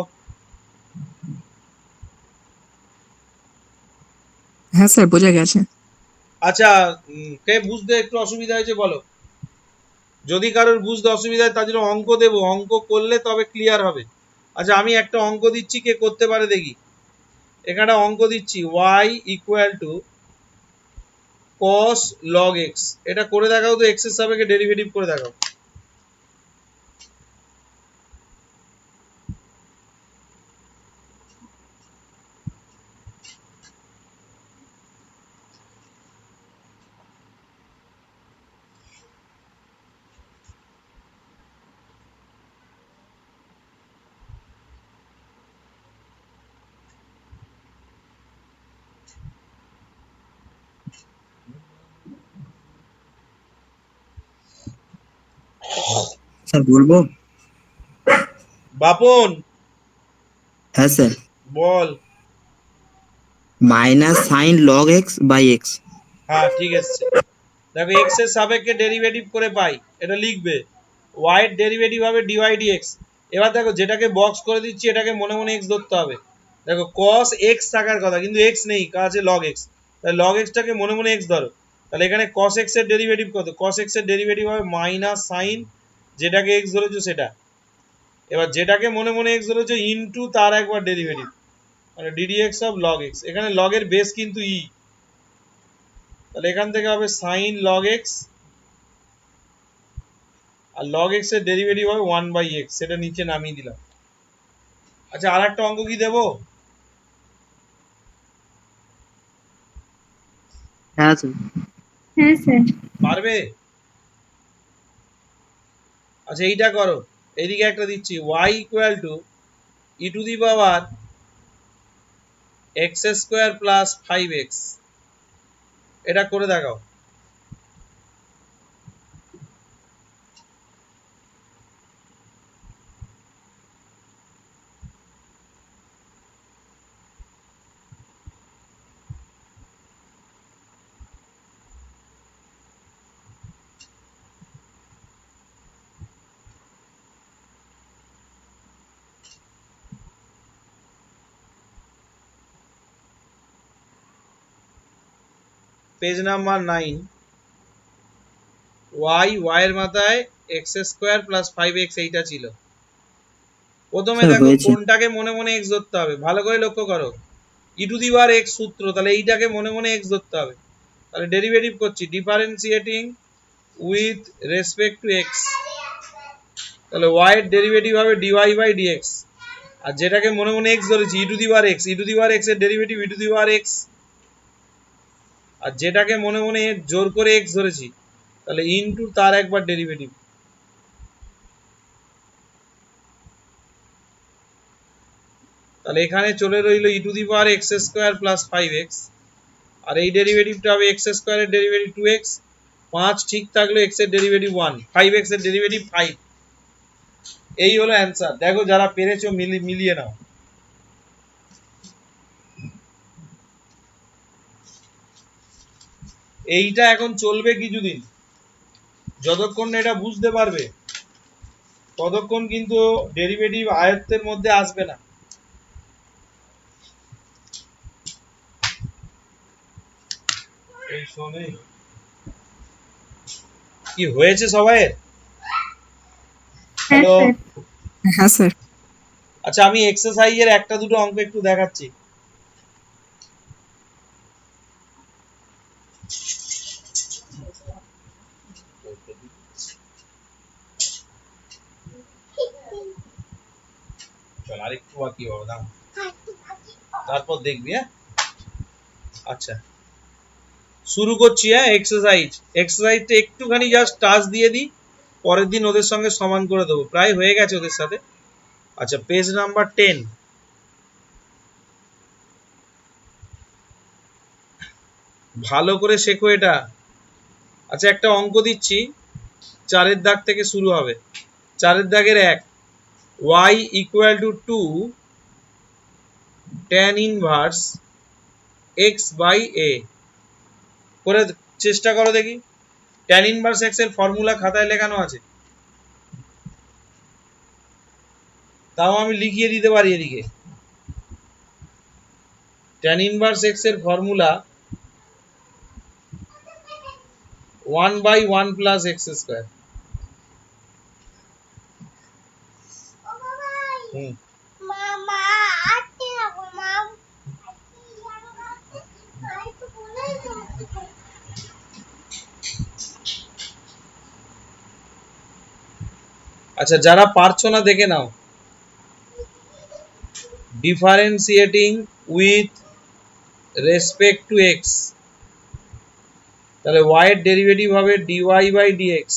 হ্যাঁ স্যার বোঝা গেছে। আচ্ছা কে বুঝতে একটু অসুবিধা হয়েছে বলো, যদি কারোর বুঝতে অসুবিধা হয় তার জন্য অঙ্ক দেবো, অঙ্ক করলে তবে ক্লিয়ার হবে। আচ্ছা আমি একটা অঙ্ক দিচ্ছি, কে করতে পারে দেখি। এখানে অঙ্ক দিচ্ছি y equal two cos log x, এটা করে দেখাও তো, x এর সাপেক্ষে ডেরিভেটিভ করে দেখাও। স্যার বলবো, বাপন হ্যাঁ স্যার, বল। Minus sine log X by X. হ্যাঁ ঠিক আছে, দেখো এক্স এর সাপেক্ষে ডেরিভেটিভ করে পাই, এটা লিখবে। ওয়াই এর ডেরিভেটিভ হবে ডিওয়াই ডিএক্স। এবার দেখো যেটাকে বক্স করে দিচ্ছি এটাকে মনে মনে এক্স ধরতে হবে। দেখো কস এক্স থাকার কথা কিন্তু এক্স নেই, কাছে লগ এক্স, তাহলে লগ এক্সটাকে মনে মনে এক্স ধরো। তাহলে এখানে কস এক্স এর ডেরিভেটিভ কত? কস এক্স এর ডেরিভেটিভ হবে মাইনাস সাইন যেটাকে এক্স ধরেছো সেটা, এবার যেটাকে মনে মনে এক্স ধরেছো ইনটু তার একবার ডেরিভেটিভ, মানে ডিডিএক্স অফ লগ এক্স। এখানে লগ এর বেস কিন্তু ই, তাহলে এখান থেকে হবে সাইন লগ এক্স, আর লগ এক্স এর ডেরিভেটিভ হবে 1/x, সেটা নিচে নামিয়ে দিলাম। আচ্ছা আর একটা অঙ্ক কি দেবো? হ্যাঁ স্যার। হ্যাঁ স্যার। পারবে? আচ্ছা এইটা করো, এইদিকে একটা দিচ্ছি, y equal two E to the power x square plus 5x, এটা করে দেখাও। পেজ নাম্বার 9, y এর মাথায় এক্স স্কোয়ার প্লাস 5x এইটা ছিল। প্রথমে স্যার দেখো হয়েছে। কোনটাকে মনে মনে এক্স ধরতে হবে, ভালো করে লক্ষ্য করো। ই টু দি পাওয়ার এক্স সূত্র, তাহলে এইটাকে মনে মনে এক্স ধরতে হবে। তাহলে ডেরিভেটিভ করছি differentiating with respect to x, তাহলে y এর ডেরিভেটিভ হবে dy বাই dx, আর যেটাকে মনে মনে এক্স ধরেছি e to the power x, e to the power x এর derivative e to the power x, আর যেটাকে মনে মনে জোর করে এক্স ধরেছি তাহলে ইনটু তার একবার ডেরিভেটিভ। তাহলে এখানে চলে রইল e to the power x square plus 5x, আর এই ডেরিভেটিভটা হবে এক্স স্কোয়ারের ডেরিভেটিভ 2x, 5 ঠিক থাকলে x এর ডেরিভেটিভ 1, 5x এর ডেরিভেটিভ 5। এই হলো অ্যান্সার। দেখো যারা পেরেছো মিলিয়ে নাও। এইটা এখন চলবে কিছুদিন, যতক্ষণ না এটা বুঝতে পারবে ততক্ষণ কিন্তু ডেরিভেটিভ আয়ত্তের মধ্যে আসবে না। এই শোনে কি হয়েছে সবাই? হ্যাঁ হ্যালো, স্যার। হ্যাঁ স্যার। আচ্ছা আমি এক্সারসাইজের একটা দুটো অঙ্ক একটু দেখাচ্ছি। চল আরেকটু বাকি হবে, দাও তারপর দেখবি। হ্যাঁ আচ্ছা শুরু করছি। হ্যাঁ এক্সারসাইজটা একটুখানি জাস্ট টাচ দিয়ে দিই, পরের দিন ওদের সঙ্গে সমান করে দেবো, প্রায় হয়ে গেছে ওদের সাথে। আচ্ছা পেজ নাম্বার 10, ভালো করে শেখো এটা। আচ্ছা একটা অঙ্ক দিচ্ছি, 4-এর দাগ থেকে শুরু হবে। 4-এর দাগের 1, y equal to 2 tan inverse x by a, করে চেষ্টা করো দেখি। tan ইনভার্স x এর ফর্মুলা খাতায় লেখানো আছে, তাও আমি লিখিয়ে দিতে পারি এদিকে। tan ইনভার্স x এর ফর্মুলা 1/1 প্লাস x স্কয়ার। আচ্ছা যারা পারছো না দেখে নাও, differentiating with respect to x, তাহলে y এর ডেরিভেটিভ হবে dy বাই dx।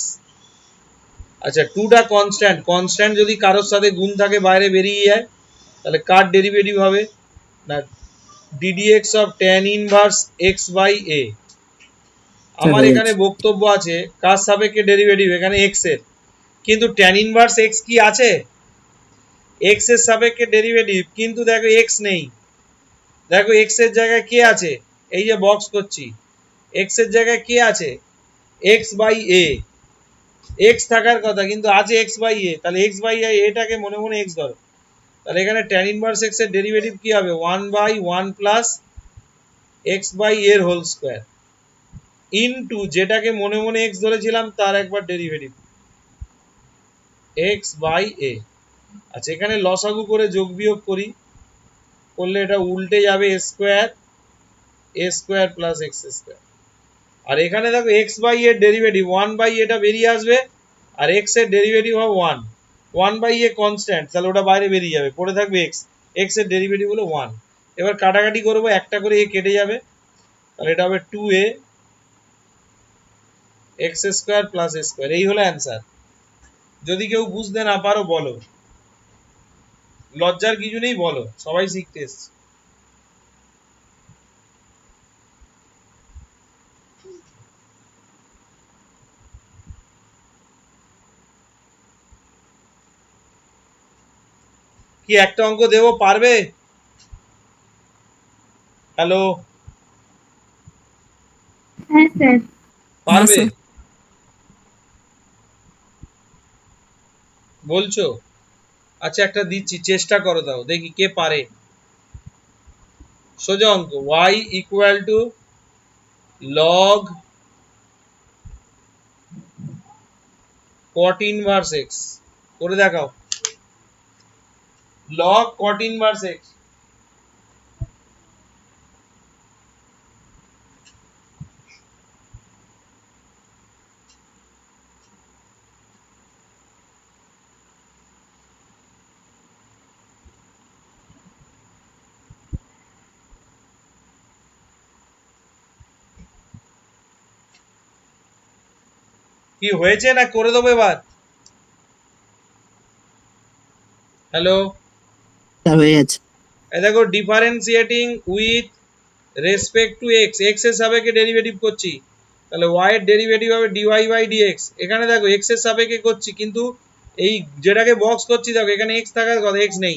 আচ্ছা টুটা কনস্ট্যান্ট, কনস্ট্যান্ট যদি কারোর সাথে গুণ থাকে বাইরে বেরিয়ে যায়, তাহলে কার ডেরিভেটিভ হবে না ddx of tan inverse x by a। আমার এখানে বক্তব্য আছে কার সাপেক্ষে ডেরিভেটিভ, এখানে x এর, কিন্তু tan ইনভার্স x কি আছে? এক্স এর সাপেক্ষে ডেরিভেটিভ, কিন্তু দেখো এক্স নেই, দেখো এক্স এর জায়গায় কে আছে, এই যে বক্স করছি, এক্স এর জায়গায় কে আছে, এক্স বাই এ, এক্স থাকার কথা কিন্তু আছে এক্স বাই এ, তাহলে এক্স বাই এটাকে মনে মনে এক্স ধরো, তাহলে এখানে tan ইনভার্স এক্স এর ডেরিভেটিভ কি হবে, 1/1 প্লাস এক্স বাই এর হোল স্কয়ার ইনটু যেটাকে মনে মনে এক্স ধরেছিলাম তার একবার ডেরিভেটিভ এক্স বাই এ। আচ্ছা এখানে লসাগু করে যোগ বিয়োগ করি, করলে এটা উল্টে যাবে এ স্কয়ার প্লাস এক্স স্কয়ার, আর এখানে দেখো এক্স বাই এর ডেরিভেটিভ 1 বাই এটা বেরিয়ে আসবে, আর এক্স এর ডেরিভেটিভ হবে 1 বাই এ কনস্ট্যান্ট, তাহলে ওটা বাইরে বেরিয়ে যাবে, পড়ে থাকবে এক্স, এক্স এর ডেরিভেটিভ হলো 1। এবার কাটাকাটি করবো, একটা করে এ কেটে যাবে, তাহলে এটা হবে 2a এক্স স্কয়ার প্লাস এ স্কয়ার, এই হলো অ্যান্সার। যদি কেউ বুঝতে না পারো বলো, লজ্জার কিছু নেই, বলো, সবাই শিখতে এসছে। কি একটা অঙ্ক দেবো, পারবে? হ্যালো, হ্যাঁ স্যার। পারবে? স্যার। বলছো? আচ্ছা একটা দিচ্ছি, চেষ্টা করো, দাও দেখি কে পারে। সোজা অঙ্ক, y equal two log cot inverse x, করে দেখাও, log cot ইনভার্স x। কি হয়েছে না করে দেবো এবার? হ্যালো, স্যার হয়ে গেছে। এই দেখো differentiating with respect to x, x এর সাপেক্ষে ডেরিভেটিভ করছি, তাহলে y এর ডেরিভেটিভ হবে dy বাই dx। এখানে দেখো এক্স এর সাপেক্ষে করছি, কিন্তু এই যেটাকে বক্স করছি দেখো এখানে এক্স থাকার কথা, এক্স নেই,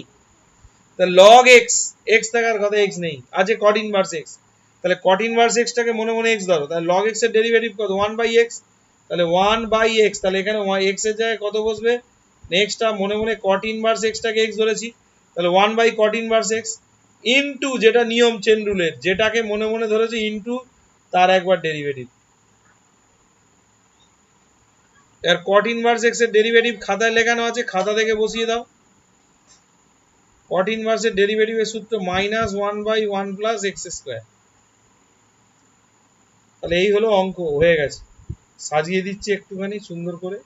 তাহলে log x, এক্স থাকার কথা এক্স নেই, আছে cot ইনভার্স x, তাহলে cot ইনভার্স x টাকে মনে মনে x ধরো, তাহলে log x এর ডেরিভেটিভ কত, 1 বাই x, তাহলে 1 বাই x, তাহলে এখানে x এর জায়গায় কত বসবে, নেক্সটটা মনে মনে cot ইনভার্স x টাকে x ধরেছি, তাহলে 1 by cot inverse x into যেটা নিয়ম চেন রুলের, যেটাকে মনে মনে ধরেছি ইনটু তার একবার ডেরিভেটিভ। এর cot ইনভার্স x এর ডেরিভেটিভ খাতায় লেখানো আছে, খাতা থেকে বসিয়ে দাও। cot ইনভার্স এর ডেরিভেটিভের সূত্র -1/1 প্লাস x স্কয়ার। তাহলে এই হলো অঙ্ক, হয়ে গেছে। সাজিয়ে দিচ্ছি একটুখানি সুন্দর করে।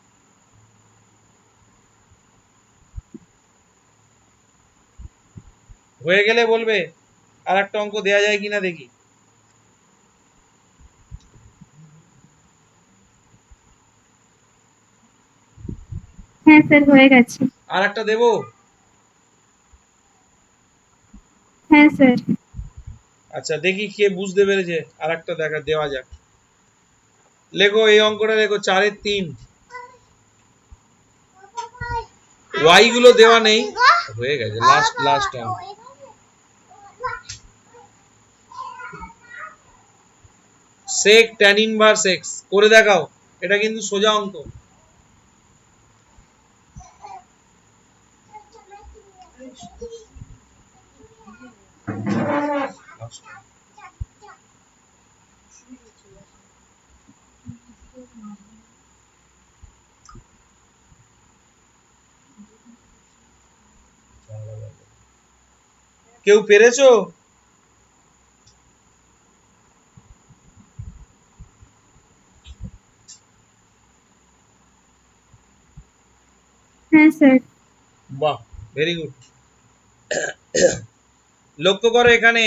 হয়ে গেলে বলবে, আর একটা অঙ্ক দেয়া যায় কিনা দেখি। হ্যাঁ স্যার হয়ে গেছে। আর একটা দেবো? হ্যাঁ স্যার। আচ্ছা দেখি কে বুঝতে পেরেছে, আর একটা দেখা দেওয়া যাক। লেখো এই অঙ্কটা, লেখো 4 এর 3, y গুলো দেওয়া নেই, হয়ে গেছে, লাস্ট অঙ্ক। sec tan ইনভার্স x, করে দেখাও, এটা কিন্তু সোজা অঙ্ক। কেউ পেরেছো? হ্যাঁ স্যার। বাহ, ভেরি গুড। লক্ষ্য করো এখানে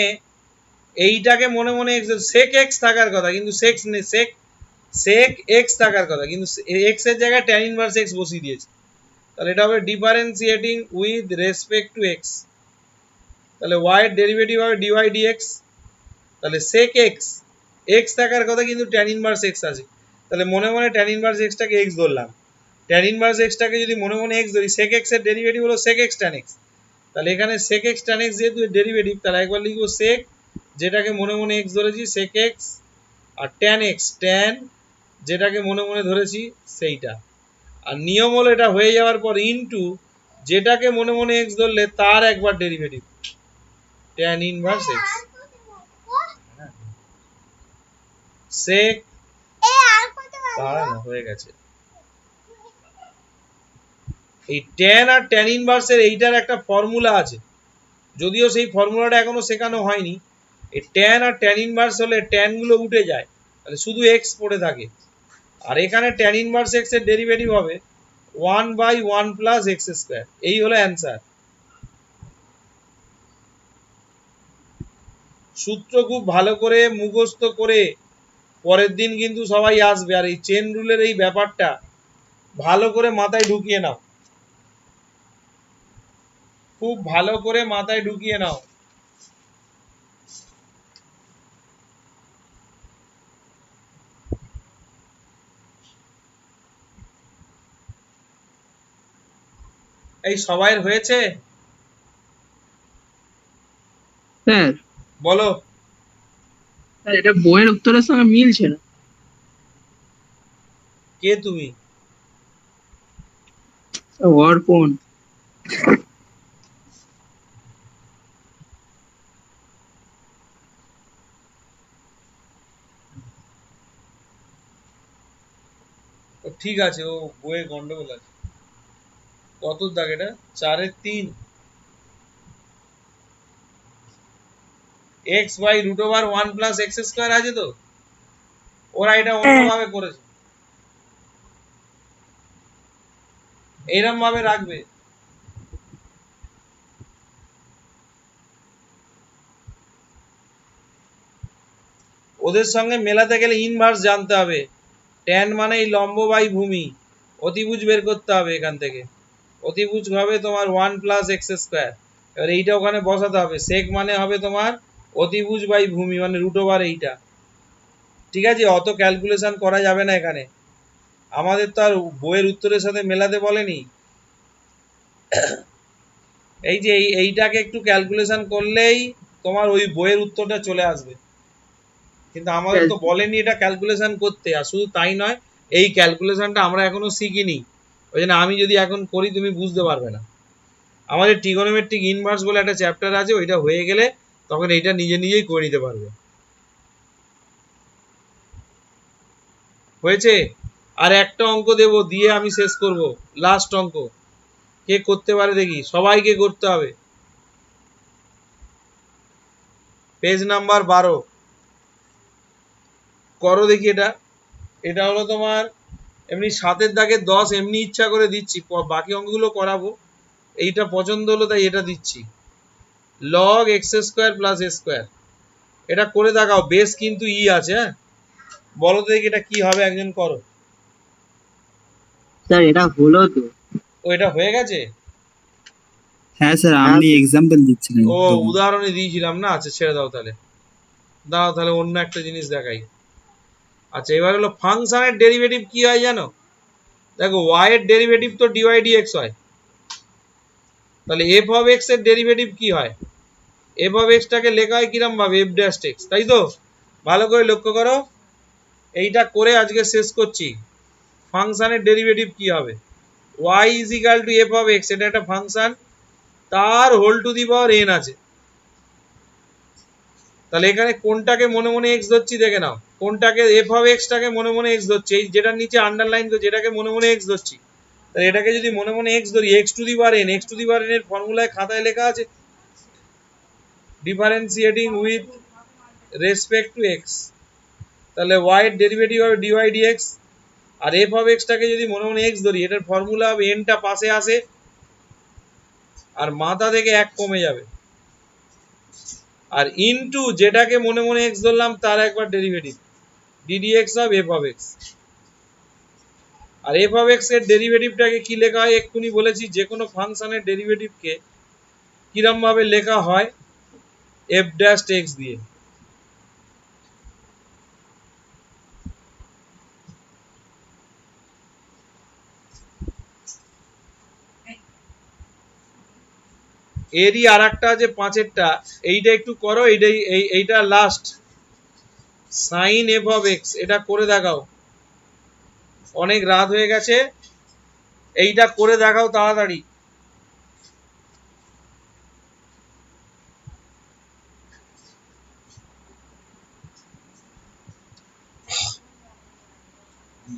এইটাকে মনে মনে sec x থাকার কথা, কিন্তু sec x থাকার কথা, কিন্তু x এর জায়গায় tan ইনভার্স x বসিয়ে দিয়েছে, তাহলে এটা হবে differentiating with respect to x, তাহলে y এর ডেরিভেটিভ হবে dy dx, তাহলে sec x, x থাকার কথা কিন্তু tan ইনভার্স x আছে, তাহলে মনে মনে tan ইনভার্স x টাকে x ধরলাম, ট্যান ইনভার্স এক্সটাকে যদি মনে মনে এক্স ধরি, সেক এক্স এর ডেরিভেটিভ হলো সেক এক্স ট্যান এক্স। তাহলে এখানে সেক এক্স ট্যান এক্স যেহেতু ডেরিভেটিভ, তাহলে একবার লিখবো সেক, যেটাকে মনে মনে এক্স ধরেছি সেক এক্স, আর ট্যান এক্স ট্যান, যেটাকে মনে মনে ধরেছি সেইটা। আর নিয়ম হলো এটা হয়ে যাওয়ার পর ইনটু যেটাকে মনে মনে এক্স ধরলে তার একবার ডেরিভেটিভ, ট্যান ইনভার্স এক্স। সেক দাঁড়া না, হয়ে গেছে। এই ট্যান আর ট্যান ইনভার্সের এইটার একটা ফর্মুলা আছে, যদিও সেই ফর্মুলাটা এখনো শেখানো হয়নি। এই ট্যান আর ট্যান ইনভার্স হলে ট্যান গুলো উঠে যায়, তাহলে শুধু এক্স পড়ে থাকে। আর এখানে ট্যান ইনভার্স এক্স এর ডেরিভেটিভ হবে 1/1 প্লাস এক্স স্কোয়ার। এই হলো অ্যান্সার। সূত্র খুব ভালো করে মুখস্থ করে পরের দিন কিন্তু সবাই আসবে। আর এই চেন রুলের এই ব্যাপারটা ভালো করে মাথায় ঢুকিয়ে নাও, খুব ভালো করে মাথায় ঢুকিয়ে নাও। এই সবাইয়ের হয়েছে? স্যার বলো। স্যার এটা বইয়ের উত্তরের সঙ্গে মিলছে না। কে তুমি? অর্পণ। ঠিক আছে, ও বইয়ে গন্ডগোল আছে। কত দাগ এটা? 4/3। X by root over 1 plus X square আছে তো? ওরা এটা অন্যভাবে করেছে, এইরকম ভাবে রাখবে। ওদের সঙ্গে মেলাতে গেলে ইনভার্স জানতে হবে। ট্যান মানে এই লম্ব বাই ভূমি, অতিভুজ বের করতে হবে এখান থেকে। অতিভুজ হবে তোমার 1 প্লাস এক্স স্কোয়ার। এবার এইটা ওখানে বসাতে হবে। সেক মানে হবে তোমার অতিভুজ বাই ভূমি, মানে রুট ওভার এইটা। ঠিক আছে, অত ক্যালকুলেশন করা যাবে না এখানে, আমাদের তো আর বইয়ের উত্তরের সাথে মেলাতে বলেনি। এই যে এইটাকে একটু ক্যালকুলেশন করলেই তোমার ওই বইয়ের উত্তরটা চলে আসবে, কিন্তু আমাদের তো বলেনি এটা ক্যালকুলেশন করতে। আর শুধু তাই নয়, এই ক্যালকুলেশনটা আমরা এখনো শিখিনি, ওই জন্য আমি যদি এখন করি তুমি বুঝতে পারবে না। আমাদের ট্রিগোনোমেট্রিক ইনভার্স বলে একটা চ্যাপ্টার আছে, ওইটা হয়ে গেলে তখন এইটা নিজে নিজেই করে নিতে পারবে। হয়েছে? আর একটা অঙ্ক দেব, দিয়ে আমি শেষ করব। লাস্ট অঙ্ক কে করতে পারে দেখি, সবাইকে করতে হবে। পেজ নাম্বার 12 করো দেখি। এটা এটা হলো তোমার এমনি 7-এর দাগে 10 এমনি ইচ্ছা করে দিচ্ছি, বাকি অঙ্কগুলো করাবো। এইটা পছন্দ হলো তাই এটা দিচ্ছি। লগ এক্স স্কোয়ার প্লাস এ স্কোয়ার, এটা করে দেখাও। বেস কিন্তু ই আছে। হ্যাঁ, বলো তো দেখি এটা কি হবে, একজন করো। স্যার এটা হলো তো। ও, এটা হয়ে গেছে। হ্যাঁ স্যার, আপনি এক্সাম্পল দিচ্ছিলেন ও, তখন। উদাহরণে দিয়েছিলাম না। আচ্ছা ছেড়ে দাও তাহলে, দাও তাহলে অন্য একটা জিনিস দেখাই। আচ্ছা, এবার হলো ফাংশনের ডেরিভেটিভ কি হয় জানো? দেখো, y এর ডেরিভেটিভ তো ডিওয়াই ডিএক্স হয়, তাহলে এফ অফ এক্স এর ডেরিভেটিভ কি হয়? এফ অফ এক্স টাকে লেখা হয় কিরম ভাবে? এফ ড্যাশ এক্স, তাই তো? ভালো করে লক্ষ্য করো, এইটা করে আজকে শেষ করছি। ফাংশনের ডেরিভেটিভ কি হবে? y is equal to F of X, এটা একটা ফাংশন, তার whole to the power n আছে। তাহলে এখানে কোনটাকে মনে মনে এক্স ধরছি দেখে নাও। কোনটাকে? এফ অফ এক্স টাকে মনে মনে এক্স ধরছি, এই যেটার নিচে আন্ডারলাইন করে, যেটাকে মনে মনে এক্স ধরছি। তাহলে এটাকে যদি মনে মনে এক্স ধরি, X to the power n, X to the power n এর ফর্মুলায় খাতায় লেখা আছে differentiating with respect to x. তাহলে y এর ডেরিভেটিভ হবে ডিওয়াই ডিএক্স। আর এফ অফ এক্স টাকে যদি মনে মনে এক্স ধরি, এটার ফর্মুলা হবে n টা পাশে আসে আর মাথা থেকে 1 কমে যাবে, আর ইনটু যেটাকে মনে মনে এক্স ধরলাম তার একবার derivative, d dx of F of X. আর এফ অফ এক্স এর ডেরিভেটিভটাকে কি লেখা হয় এক্ষুনি বলেছি। যে কোনো ফাংশনের ডেরিভেটিভকে কিরম ভাবে লেখা হয়? এফ ড্যাশ এক্স দিয়ে। এরই আর একটা আছে 5-এরটা, এইটা একটু করো, এইটা last sine F of X, এটা করে দেখাও। অনেক রাত হয়ে গেছে, এইটা করে দেখাও তাড়াতাড়ি।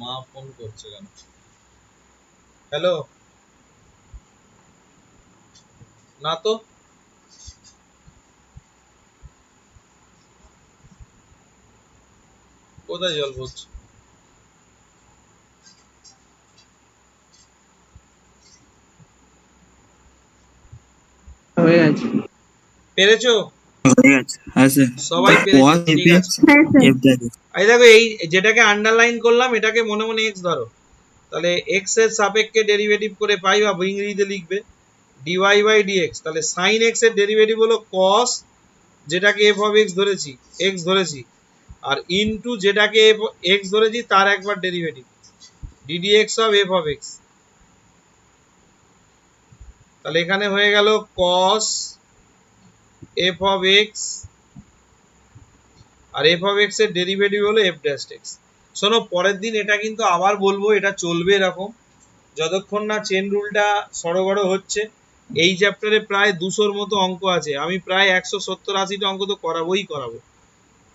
মা ফোন করছে কেন? হ্যালো, না তো, কোথায় জল পড়ছে? হয়ে গেছে। পেরেছো? হয়ে গেছে। হ্যাঁ স্যার। সবাই পেরেছো, cos ঠিক fx আছে। হ্যাঁ স্যার f dash এই দেখো, এই যেটাকে আন্ডারলাইন করলাম এটাকে মনে মনে এক্স ধরো, তাহলে এক্স এর সাপেক্ষে ডেরিভেটিভ করে পাই, বা ইংরেজিতে লিখবে dy বাই dx। তাহলে sin x এর ডেরিভেটিভ হলো cos, যেটাকে f অফ x ধরেছি, x ধরেছি, আর ইনটু যেটাকে x ধরেছি তার একবার derivative ddx of f of x। তাহলে এখানে হয়ে গেল cos f অফ x, আর f অফ x এর ডেরিভেটিভ হলো f ড্যাশ x। শোনো, পরের দিন এটা কিন্তু আবার বলবো, এটা চলবে এরকম যতক্ষণ না চেন রুলটা সড়গড় হচ্ছে। এই চ্যাপ্টারে প্রায় 200-র মতো অঙ্ক আছে, আমি প্রায় 170-80টা অঙ্ক তো করাবোই করাবো,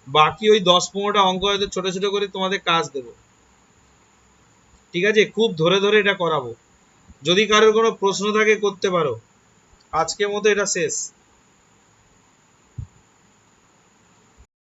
বাকি ওই 10-15টা অঙ্ক হয়তো ছোট ছোট করে তোমাদের কাজ দেবো, ঠিক আছে? খুব ধরে ধরে এটা করাবো। যদি কারোর কোনো প্রশ্ন থাকে করতে পারো, আজকের মতো এটা শেষ।